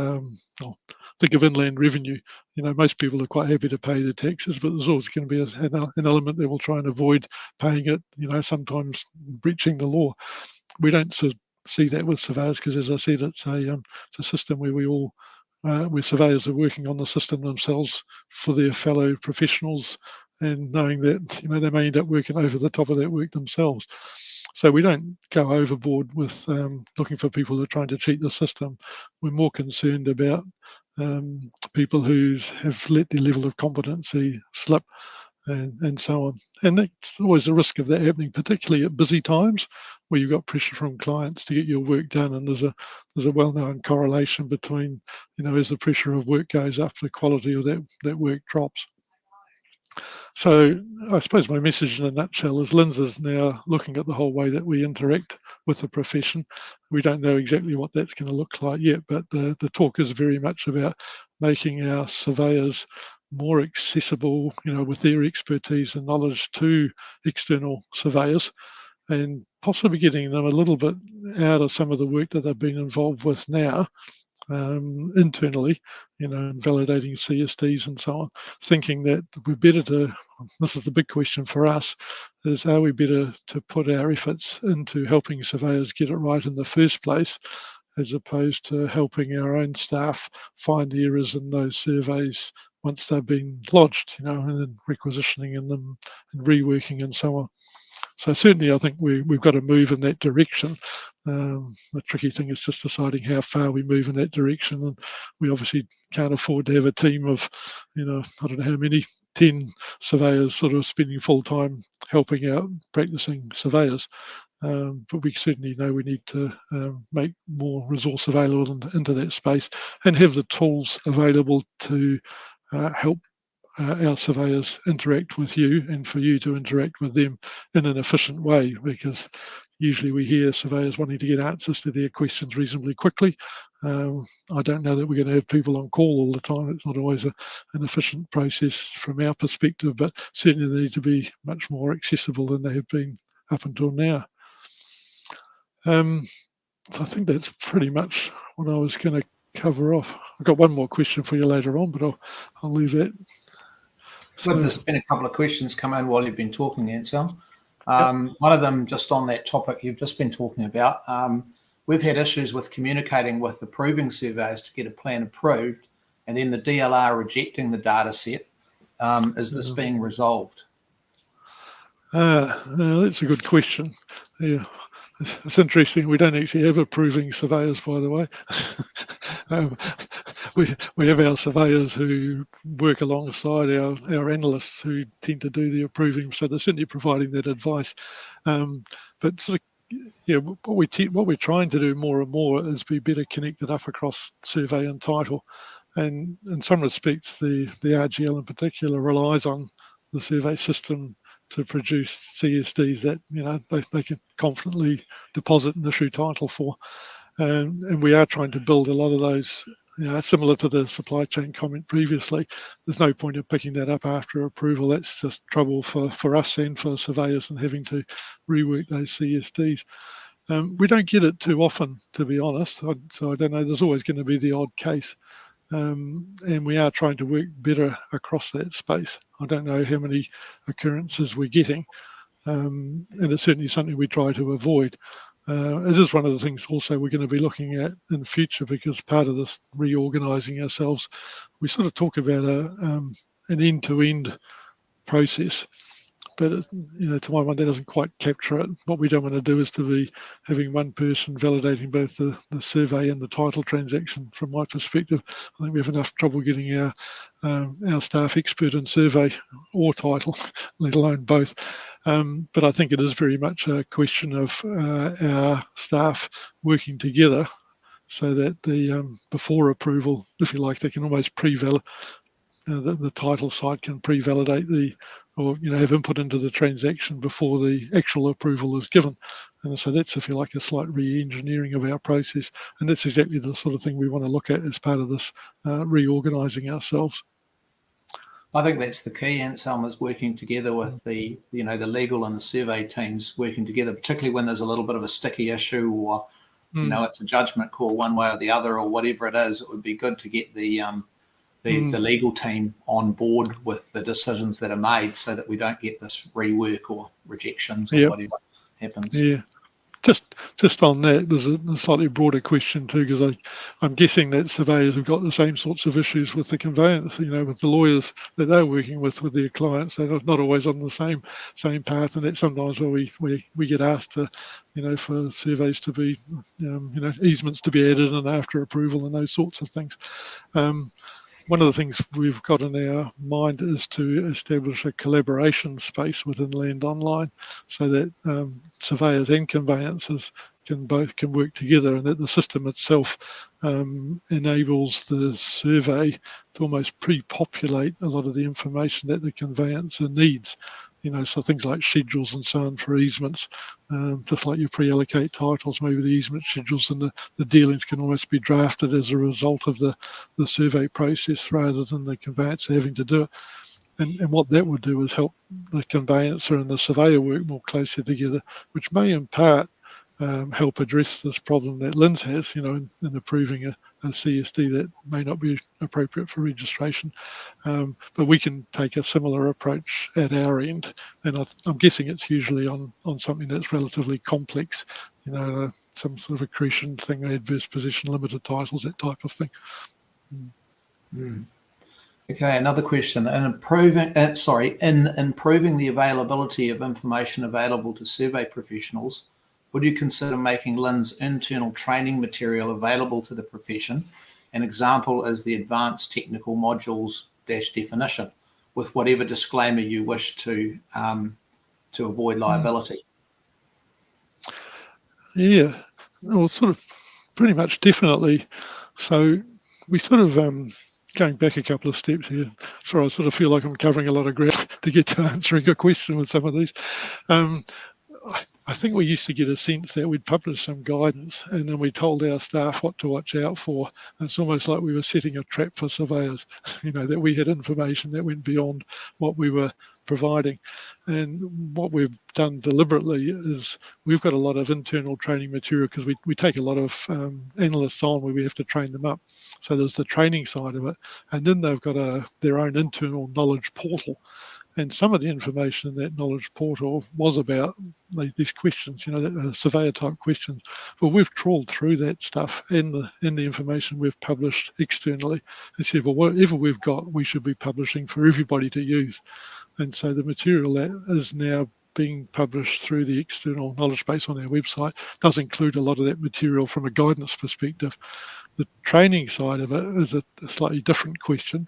think of inland revenue. Most people are quite happy to pay their taxes, but there's always going to be an element that will try and avoid paying it, sometimes breaching the law. We don't see that with surveyors because, as I said, it's a system where where surveyors are working on the system themselves for their fellow professionals, and knowing that they may end up working over the top of that work themselves. So we don't go overboard with looking for people who are trying to cheat the system. We're more concerned about people who have let their level of competency slip, and so on. And that's always a risk of that happening, particularly at busy times where you've got pressure from clients to get your work done. And there's a well-known correlation between, as the pressure of work goes up, the quality of that work drops. So I suppose my message in a nutshell is Lindsay's now looking at the whole way that we interact with the profession. We don't know exactly what that's going to look like yet, but the talk is very much about making our surveyors more accessible, with their expertise and knowledge to external surveyors, and possibly getting them a little bit out of some of the work that they've been involved with now, internally, and validating CSDs and so on, thinking that we're better to, this is the big question for us, is are we better to put our efforts into helping surveyors get it right in the first place, as opposed to helping our own staff find the errors in those surveys once they've been lodged, and then requisitioning in them and reworking and so on. So certainly I think we've got to move in that direction. The tricky thing is just deciding how far we move in that direction, and we obviously can't afford to have a team of, I don't know how many, 10 surveyors sort of spending full time helping out practicing surveyors. But we certainly know we need to make more resource available into that space and have the tools available to help our surveyors interact with you and for you to interact with them in an efficient way, because usually we hear surveyors wanting to get answers to their questions reasonably quickly. I don't know that we're going to have people on call all the time. It's not always an efficient process from our perspective, but certainly they need to be much more accessible than they have been up until now. So I think that's pretty much what I was going to cover off. I've got one more question for you later on, but I'll leave that. So, there's been a couple of questions come in while you've been talking, Anselm. One of them just on that topic you've just been talking about. We've had issues with communicating with approving surveys to get a plan approved, and then the DLR rejecting the data set. Is this being resolved? That's a good question. Yeah. It's interesting. We don't actually have approving surveyors, by the way. We have our surveyors who work alongside our analysts who tend to do the approving, so they're certainly providing that advice. But sort of, what we're trying to do more and more is be better connected up across survey and title. And in some respects, the RGL in particular relies on the survey system to produce CSDs that they can confidently deposit and issue title for, and we are trying to build a lot of those. Similar to the supply chain comment previously, there's no point in picking that up after approval. That's just trouble for us and for surveyors and having to rework those CSDs. We don't get it too often, to be honest. So I don't know. There's always going to be the odd case. And we are trying to work better across that space. I don't know how many occurrences we're getting, and it's certainly something we try to avoid. It is one of the things also we're going to be looking at in the future, because part of this reorganising ourselves, we sort of talk about an end-to-end process. But to my mind, that doesn't quite capture it. What we don't want to do is to be having one person validating both the survey and the title transaction. From my perspective, I think we have enough trouble getting our staff expert in survey or title, let alone both. But I think it is very much a question of our staff working together, so that before approval, if you like, they can almost pre-validate. The title side can pre-validate or have input into the transaction before the actual approval is given. And so that's, if you like, a slight re-engineering of our process. And that's exactly the sort of thing we want to look at as part of this reorganising ourselves. I think that's the key, Anselm, is working together with the legal and the survey teams working together, particularly when there's a little bit of a sticky issue or, it's a judgment call one way or the other or whatever it is. It would be good to get the legal team on board with the decisions that are made, so that we don't get this rework or rejections or whatever happens. Yeah. Just on that, there's a slightly broader question too, because I'm guessing that surveyors have got the same sorts of issues with the conveyance, with the lawyers that they're working with their clients. They're not always on the same path, and that's sometimes where we get asked to, for surveys to be, easements to be added and after approval and those sorts of things. One of the things we've got in our mind is to establish a collaboration space within Land Online, so that surveyors and conveyancers can work together, and that the system itself enables the survey to almost pre-populate a lot of the information that the conveyancer needs. So things like schedules and so on for easements, just like you pre-allocate titles, maybe the easement schedules and the dealings can almost be drafted as a result of the survey process rather than the conveyancer having to do it. And what that would do is help the conveyancer and the surveyor work more closely together, which may in part help address this problem that Lynn's has, in approving a CSD that may not be appropriate for registration. But we can take a similar approach at our end, and I'm guessing it's usually on something that's relatively complex, some sort of accretion thing, adverse possession, limited titles, that type of thing. Okay, another question. In improving the availability of information available to survey professionals, would you consider making Lynn's internal training material available to the profession? An example is the advanced technical modules definition, with whatever disclaimer you wish to avoid liability. Yeah, well, sort of pretty much definitely. So we sort of, going back a couple of steps here, sorry, I sort of feel like I'm covering a lot of ground to get to answering a question with some of these. I think we used to get a sense that we'd publish some guidance and then we told our staff what to watch out for. And it's almost like we were setting a trap for surveyors, that we had information that went beyond what we were providing. And what we've done deliberately is we've got a lot of internal training material because we take a lot of analysts on where we have to train them up. So there's the training side of it. And then they've got their own internal knowledge portal. And some of the information in that knowledge portal was about these questions, that surveyor type questions. But we've trawled through that stuff in the information we've published externally and said, well, whatever we've got, we should be publishing for everybody to use. And so the material that is now being published through the external knowledge base on our website does include a lot of that material from a guidance perspective. The training side of it is a slightly different question.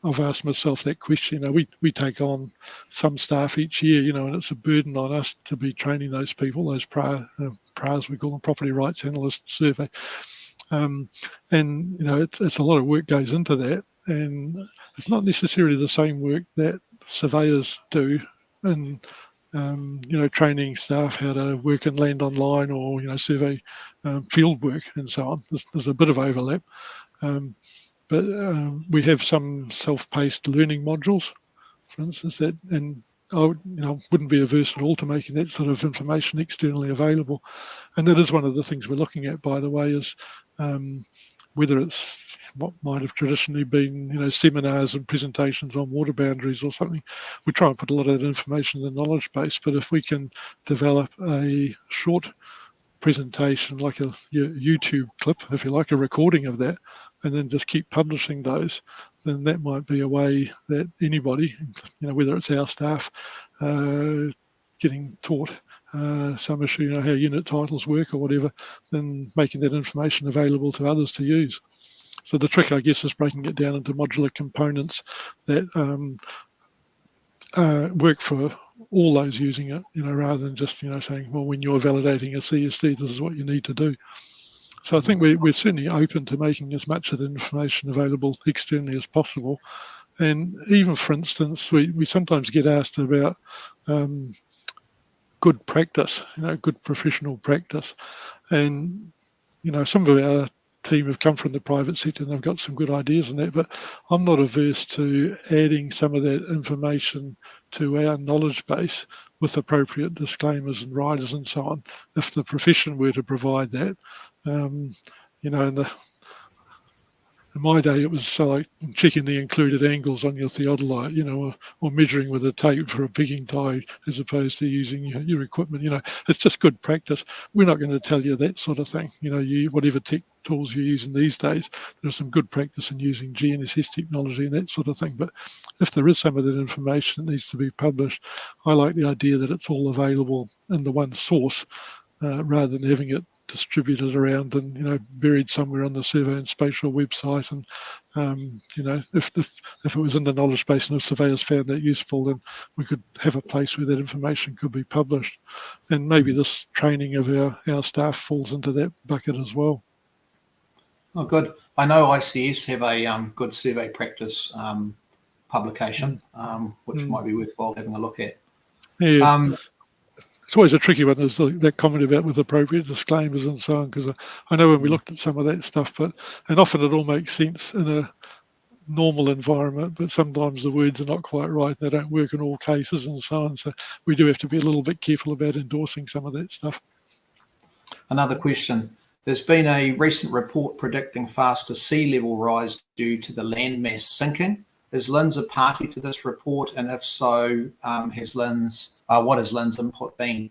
I've asked myself that question. We take on some staff each year, and it's a burden on us to be training those people, those PRAs, we call them, property rights analysts survey. It's a lot of work goes into that, and it's not necessarily the same work that surveyors do in training staff how to work in land online or survey field work and so on. There's a bit of overlap. But we have some self-paced learning modules, for instance, and I wouldn't be averse at all to making that sort of information externally available. And that is one of the things we're looking at, by the way, is whether it's what might have traditionally been, seminars and presentations on water boundaries or something. We try and put a lot of that information in the knowledge base, but if we can develop a short presentation, like a YouTube clip, if you like, a recording of that, and then just keep publishing those, then that might be a way that anybody, whether it's our staff getting taught some issue, how unit titles work or whatever, then making that information available to others to use. So the trick, I guess, is breaking it down into modular components that work for all those using it, rather than just, saying, well, when you're validating a CSD, this is what you need to do. So I think we're certainly open to making as much of the information available externally as possible. And even, for instance, we sometimes get asked about good practice, good professional practice. And, some of our team have come from the private sector and they've got some good ideas on that, but I'm not averse to adding some of that information to our knowledge base with appropriate disclaimers and riders and so on. If the profession were to provide that, in my day, it was like checking the included angles on your theodolite, or measuring with a tape for a pigging tie as opposed to using your equipment. It's just good practice. We're not going to tell you that sort of thing. Whatever tech tools you're using these days, there's some good practice in using GNSS technology and that sort of thing. But if there is some of that information that needs to be published, I like the idea that it's all available in the one source rather than having it distributed around and buried somewhere on the Survey and Spatial website. And if it was in the knowledge base and if surveyors found that useful, then we could have a place where that information could be published. And maybe this training of our staff falls into that bucket as well. Oh, good. I know ICS have a good survey practice publication, which might be worthwhile having a look at. Yeah. It's always a tricky one, is that comment about with appropriate disclaimers and so on, because I know when we looked at some of that stuff, and often it all makes sense in a normal environment, but sometimes the words are not quite right. They don't work in all cases and so on. So we do have to be a little bit careful about endorsing some of that stuff. Another question. There's been a recent report predicting faster sea level rise due to the landmass sinking. Is LINZ a party to this report? And if so, what has LINZ input been?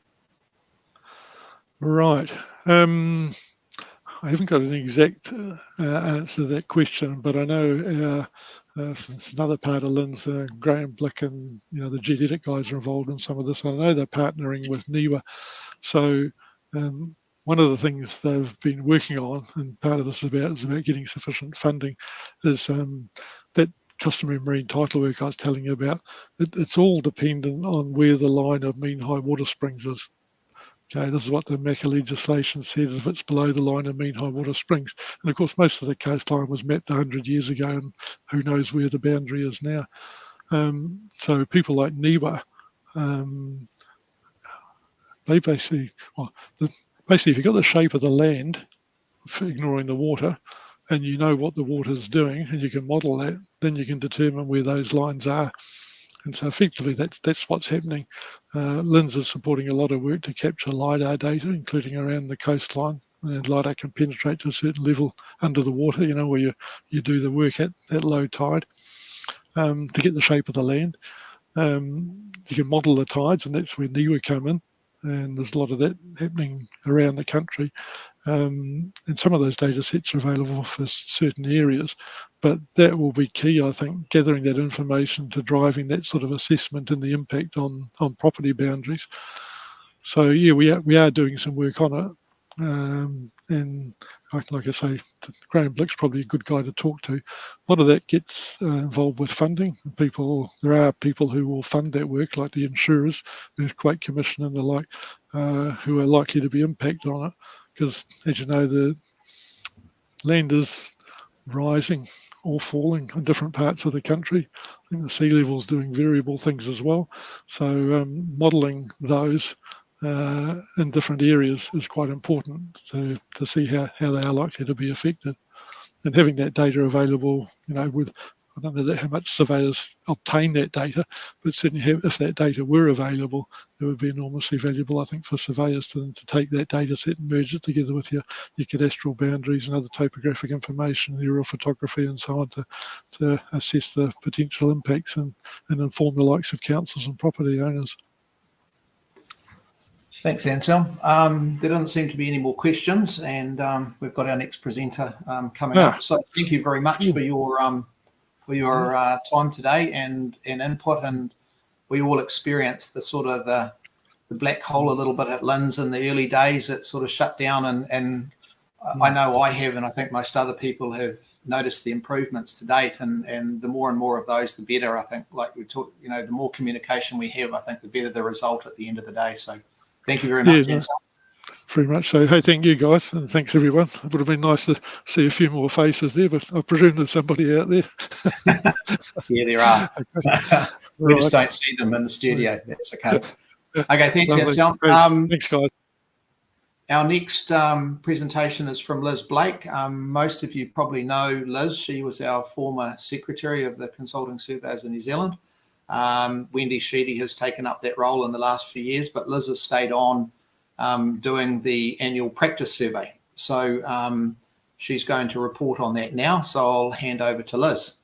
Right. I haven't got an exact answer to that question, but I know it's another part of LINZ, Graham Blick and the geodetic guys are involved in some of this. I know they're partnering with NIWA. So one of the things they've been working on, and part of this is about getting sufficient funding, is that customary marine title work I was telling you about. It's all dependent on where the line of mean high water springs is. Okay, this is what the MACA legislation said, if it's below the line of mean high water springs. And of course, most of the coastline was mapped 100 years ago, and who knows where the boundary is now. So people like NIWA, they basically if you've got the shape of the land, ignoring the water, and you know what the water is doing, and you can model that, then you can determine where those lines are. And so effectively, that's what's happening. LINZ is supporting a lot of work to capture LiDAR data, including around the coastline. And LiDAR can penetrate to a certain level under the water, where you do the work at low tide to get the shape of the land. You can model the tides, and that's where NIWA come in. And there's a lot of that happening around the country. And some of those data sets are available for certain areas, but that will be key, I think, gathering that information to driving that sort of assessment and the impact on property boundaries. So yeah, we are doing some work on it, and like I say, Graham Blick's probably a good guy to talk to. A lot of that gets involved with funding. There are people who will fund that work, like the insurers, the Earthquake Commission and the like, who are likely to be impacted on it. Because, as you know, the land is rising or falling in different parts of the country. I think the sea level is doing variable things as well. So modelling those in different areas is quite important to see how they are likely to be affected. And having that data available, I don't know how much surveyors obtain that data, but certainly if that data were available, it would be enormously valuable, I think, for surveyors to take that data set and merge it together with your cadastral boundaries and other topographic information, aerial photography and so on to assess the potential impacts and inform the likes of councils and property owners. Thanks, Anselm. There doesn't seem to be any more questions, and we've got our next presenter coming up. So thank you very much for your time today and input. And we all experienced the sort of the black hole a little bit at LINZ in the early days. It sort of shut down, and I know I have, and I think most other people have noticed the improvements to date. And the more and more of those, the better. I think, like we talked, the more communication we have, I think the better the result at the end of the day. So thank you very much, Anselm. Very much so. Hey, thank you guys, and thanks everyone. It would have been nice to see a few more faces there, but I presume there's somebody out there. Yeah, there are. We just don't see them in the studio. That's okay. Okay, thanks, Anselm. Thanks, guys. Our next presentation is from Liz Blake. Most of you probably know Liz. She was our former secretary of the Consulting Surveyors in New Zealand. Wendy Sheedy has taken up that role in the last few years, but Liz has stayed on doing the annual practice survey. So she's going to report on that now. So I'll hand over to Liz.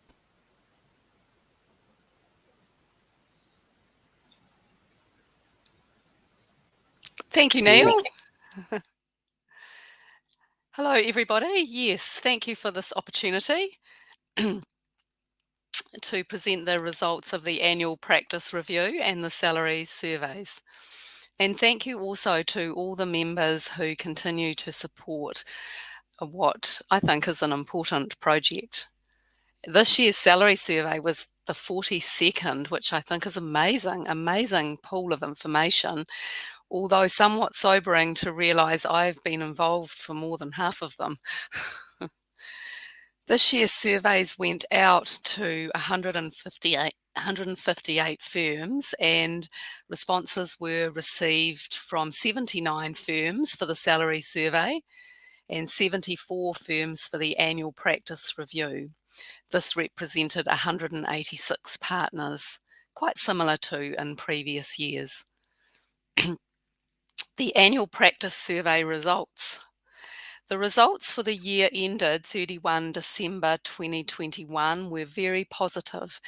Thank you, Neil. Hello, everybody. Yes, thank you for this opportunity to present the results of the annual practice review and the salaries surveys. And thank you also to all the members who continue to support what I think is an important project. This year's salary survey was the 42nd, which I think is amazing pool of information, although somewhat sobering to realise I've been involved for more than half of them. This year's surveys went out to 158 firms, and responses were received from 79 firms for the salary survey and 74 firms for the annual practice review. This represented 186 partners, quite similar to in previous years. The annual practice survey results. The results for the year ended 31 December 2021 were very positive,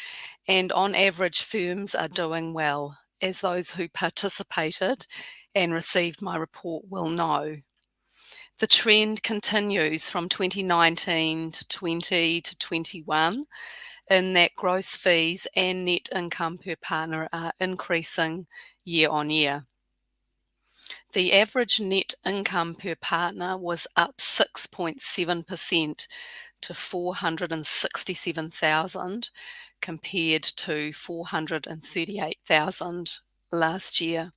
and on average firms are doing well, as those who participated and received my report will know. The trend continues from 2019 to 20 to 21 in that gross fees and net income per partner are increasing year on year. The average net income per partner was up 6.7% to $467,000 compared to $438,000 last year.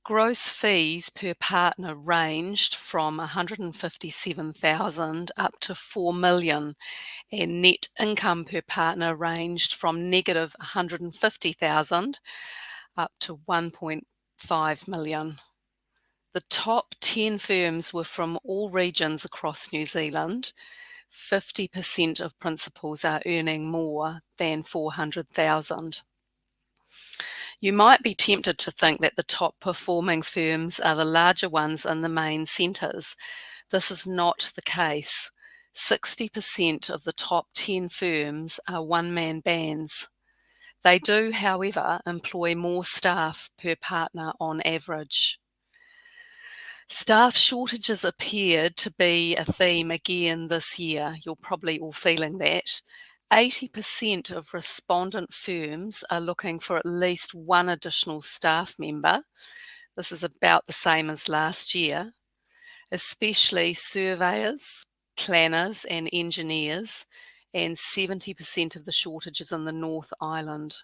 Gross fees per partner ranged from $157,000 up to $4 million, and net income per partner ranged from negative $150,000 up to $1.5 million. The top 10 firms were from all regions across New Zealand. 50% of principals are earning more than $400,000. You might be tempted to think that the top performing firms are the larger ones in the main centres. This is not the case. 60% of the top 10 firms are one-man bands. They do, however, employ more staff per partner on average. Staff shortages appeared to be a theme again this year. You're probably all feeling that. 80% of respondent firms are looking for at least one additional staff member. This is about the same as last year, especially surveyors, planners and engineers, and 70% of the shortages in the North Island.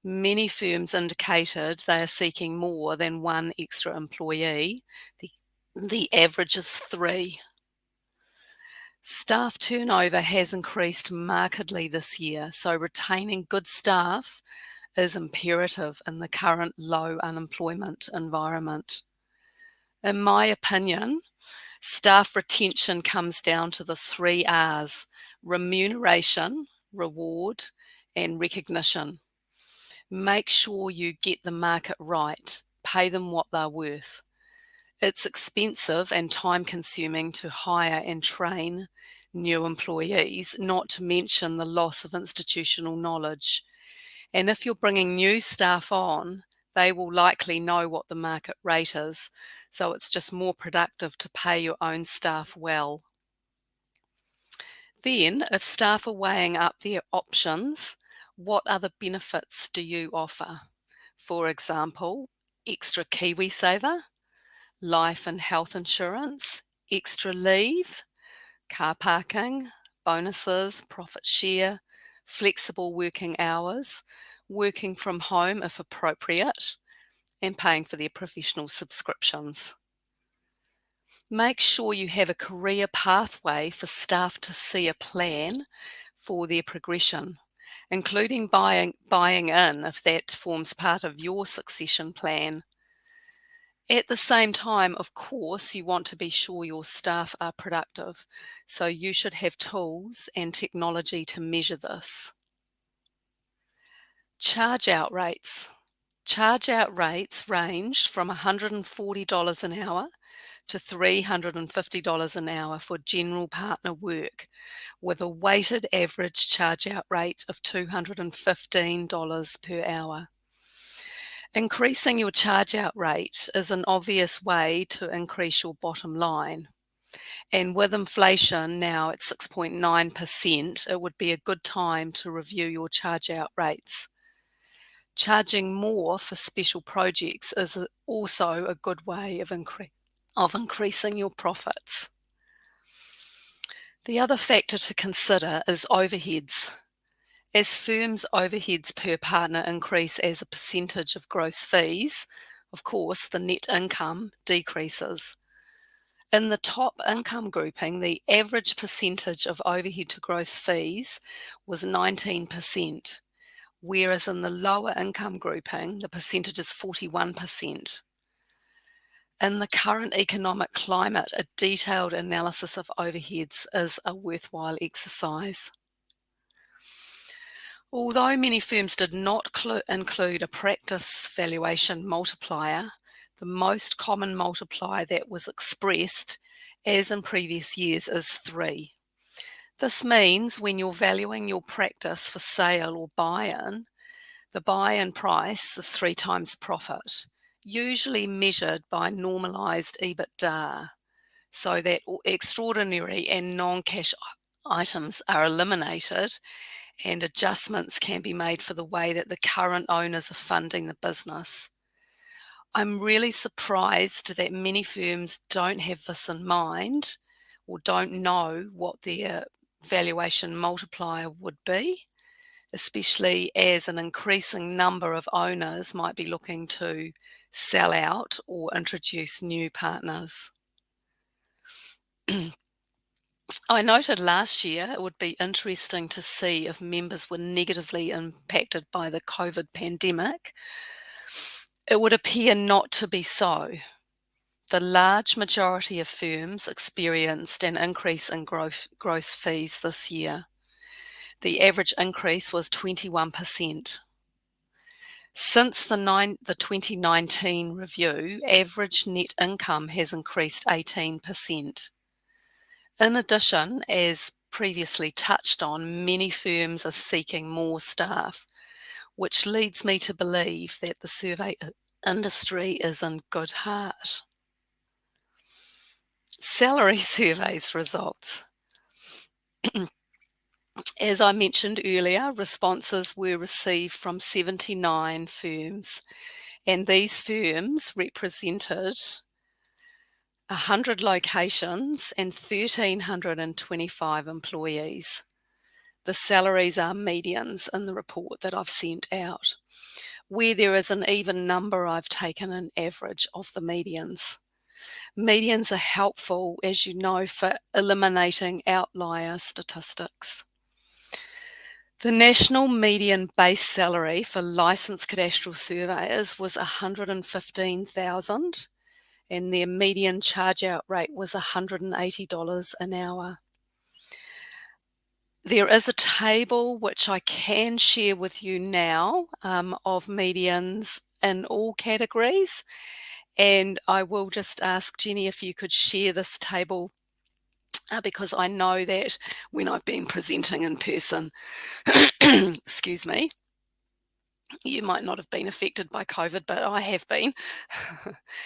Many firms indicated they are seeking more than one extra employee. The average is 3. Staff turnover has increased markedly this year, so retaining good staff is imperative in the current low unemployment environment. In my opinion, staff retention comes down to the 3 R's: remuneration, reward, and recognition. Make sure you get the market right. Pay them what they're worth. It's expensive and time-consuming to hire and train new employees, not to mention the loss of institutional knowledge. And if you're bringing new staff on, they will likely know what the market rate is, so it's just more productive to pay your own staff well. Then, if staff are weighing up their options, what other benefits do you offer? For example, extra KiwiSaver, life and health insurance, extra leave, car parking, bonuses, profit share, flexible working hours, working from home if appropriate, and paying for their professional subscriptions. Make sure you have a career pathway for staff to see a plan for their progression, including buying in if that forms part of your succession plan. At the same time, of course, you want to be sure your staff are productive, so you should have tools and technology to measure this. Charge-out rates. Charge-out rates ranged from $140 an hour to $350 an hour for general partner work, with a weighted average charge-out rate of $215 per hour. Increasing your charge-out rate is an obvious way to increase your bottom line. And with inflation now at 6.9%, it would be a good time to review your charge-out rates. Charging more for special projects is also a good way of increasing your profits. The other factor to consider is overheads. As firms' overheads per partner increase as a percentage of gross fees, of course, the net income decreases. In the top income grouping, the average percentage of overhead to gross fees was 19%, whereas in the lower income grouping, the percentage is 41%. In the current economic climate, a detailed analysis of overheads is a worthwhile exercise. Although many firms did not include a practice valuation multiplier, the most common multiplier that was expressed, as in previous years, is 3. This means when you're valuing your practice for sale or buy-in, the buy-in price is 3 times profit, usually measured by normalised EBITDA, so that extraordinary and non-cash items are eliminated and adjustments can be made for the way that the current owners are funding the business. I'm really surprised that many firms don't have this in mind or don't know what their valuation multiplier would be, especially as an increasing number of owners might be looking to sell out or introduce new partners. I noted last year it would be interesting to see if members were negatively impacted by the COVID pandemic. It would appear not to be so. The large majority of firms experienced an increase in gross fees this year. The average increase was 21%. Since the 2019 review, average net income has increased 18%. In addition, as previously touched on, many firms are seeking more staff, which leads me to believe that the survey industry is in good heart. Salary surveys results. As I mentioned earlier, responses were received from 79 firms, and these firms represented 100 locations and 1,325 employees. The salaries are medians in the report that I've sent out. Where there is an even number, I've taken an average of the medians. Medians are helpful, as you know, for eliminating outlier statistics. The national median base salary for licensed cadastral surveyors was $115,000, and their median charge-out rate was $180 an hour. There is a table which I can share with you now of medians in all categories, and I will just ask Jenny if you could share this table because I know that when I've been presenting in person, excuse me, you might not have been affected by COVID, but I have been.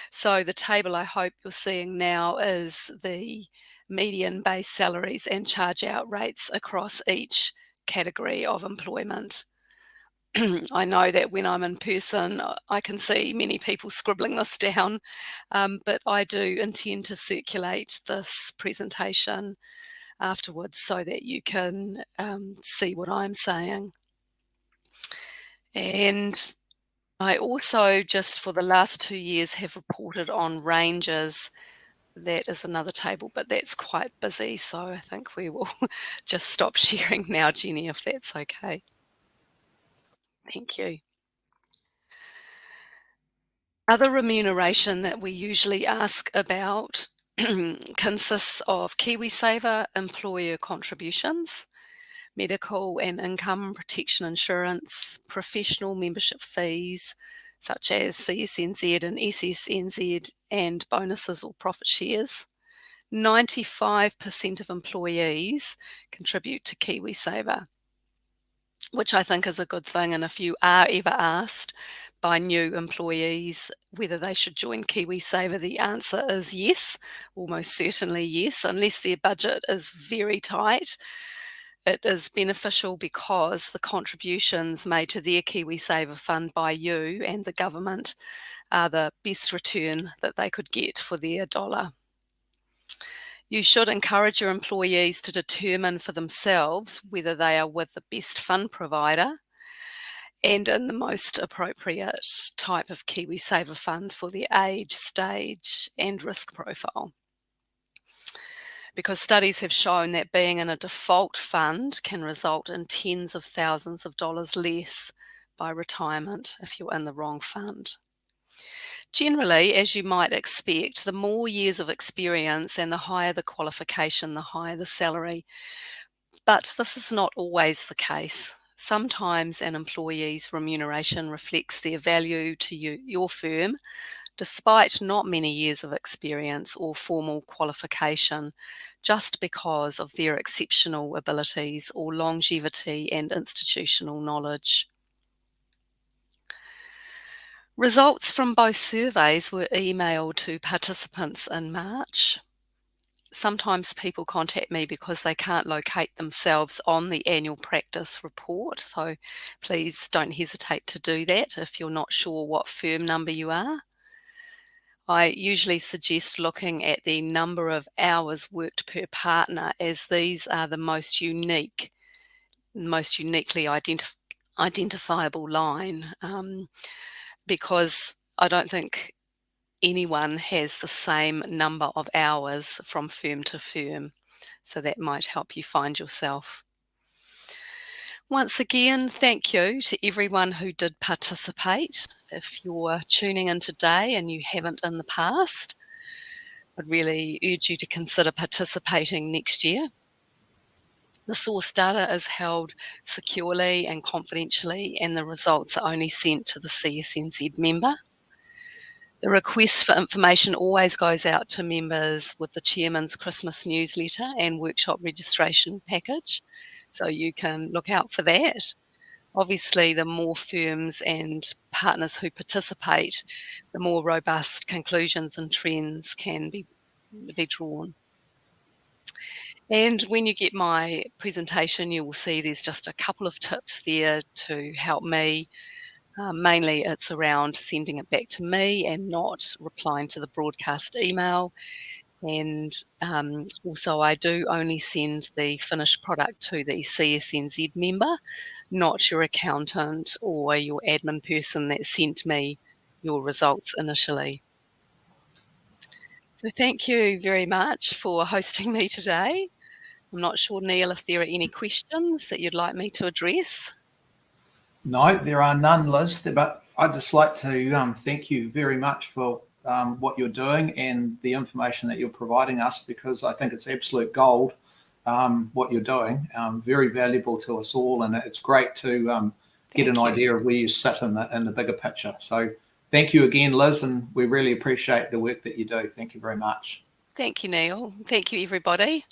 So the table I hope you're seeing now is the median base salaries and charge out rates across each category of employment. I know that when I'm in person, I can see many people scribbling this down, but I do intend to circulate this presentation afterwards so that you can see what I'm saying. And I also, just for the last 2 years, have reported on ranges. That is another table, but that's quite busy, so I think we will just stop sharing now, Jenny, if that's okay. Thank you. Other remuneration that we usually ask about consists of KiwiSaver employer contributions, medical and income protection insurance, professional membership fees such as CSNZ and SSNZ, and bonuses or profit shares. 95% of employees contribute to KiwiSaver, which I think is a good thing. And if you are ever asked by new employees whether they should join KiwiSaver, the answer is yes, almost certainly yes, unless their budget is very tight. It is beneficial because the contributions made to their KiwiSaver fund by you and the government are the best return that they could get for their dollar. You should encourage your employees to determine for themselves whether they are with the best fund provider and in the most appropriate type of KiwiSaver fund for their age, stage, and risk profile. Because studies have shown that being in a default fund can result in tens of thousands of dollars less by retirement if you're in the wrong fund. Generally, as you might expect, the more years of experience and the higher the qualification, the higher the salary. But this is not always the case. Sometimes an employee's remuneration reflects their value to your firm, despite not many years of experience or formal qualification, just because of their exceptional abilities or longevity and institutional knowledge. Results from both surveys were emailed to participants in March. Sometimes people contact me because they can't locate themselves on the annual practice report, so please don't hesitate to do that if you're not sure what firm number you are. I usually suggest looking at the number of hours worked per partner, as these are the most uniquely identifiable line, because I don't think anyone has the same number of hours from firm to firm, so that might help you find yourself. Once again, thank you to everyone who did participate. If you're tuning in today and you haven't in the past, I'd really urge you to consider participating next year. The source data is held securely and confidentially, and the results are only sent to the CSNZ member. The request for information always goes out to members with the Chairman's Christmas newsletter and workshop registration package, so you can look out for that. Obviously, the more firms and partners who participate, the more robust conclusions and trends can be drawn. And when you get my presentation, you will see there's just a couple of tips there to help me. Mainly it's around sending it back to me and not replying to the broadcast email. And also I do only send the finished product to the CSNZ member, not your accountant or your admin person that sent me your results initially. So thank you very much for hosting me today. I'm not sure, Neil, if there are any questions that you'd like me to address. No, there are none, Liz, but I'd just like to thank you very much for what you're doing and the information that you're providing us, because I think it's absolute gold, what you're doing. Very valuable to us all, and it's great to get an idea of where you sit in the bigger picture. So thank you again, Liz, and we really appreciate the work that you do. Thank you very much. Thank you, Neil. Thank you, everybody.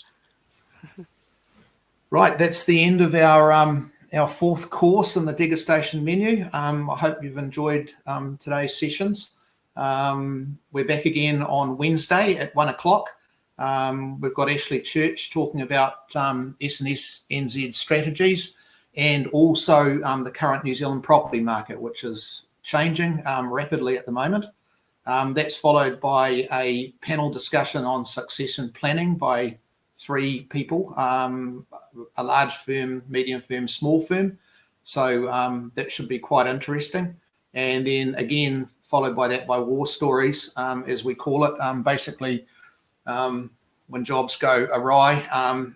Right, that's the end of our fourth course in the degustation menu. I hope you've enjoyed today's sessions. We're back again on Wednesday at 1 o'clock. We've got Ashley Church talking about CSNZ strategies, and also the current New Zealand property market, which is changing rapidly at the moment. That's followed by a panel discussion on succession planning by 3 people, a large firm, medium firm, small firm. So that should be quite interesting. And then again, followed by that by war stories, as we call it, basically when jobs go awry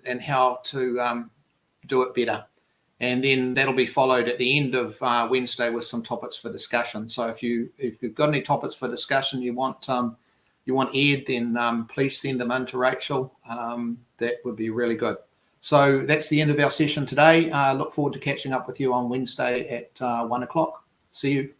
and how to do it better. And then that'll be followed at the end of Wednesday with some topics for discussion. So if you've got any topics for discussion you want aired, then please send them in to Rachel. That would be really good. So that's the end of our session today. Look forward to catching up with you on Wednesday at 1 o'clock. See you.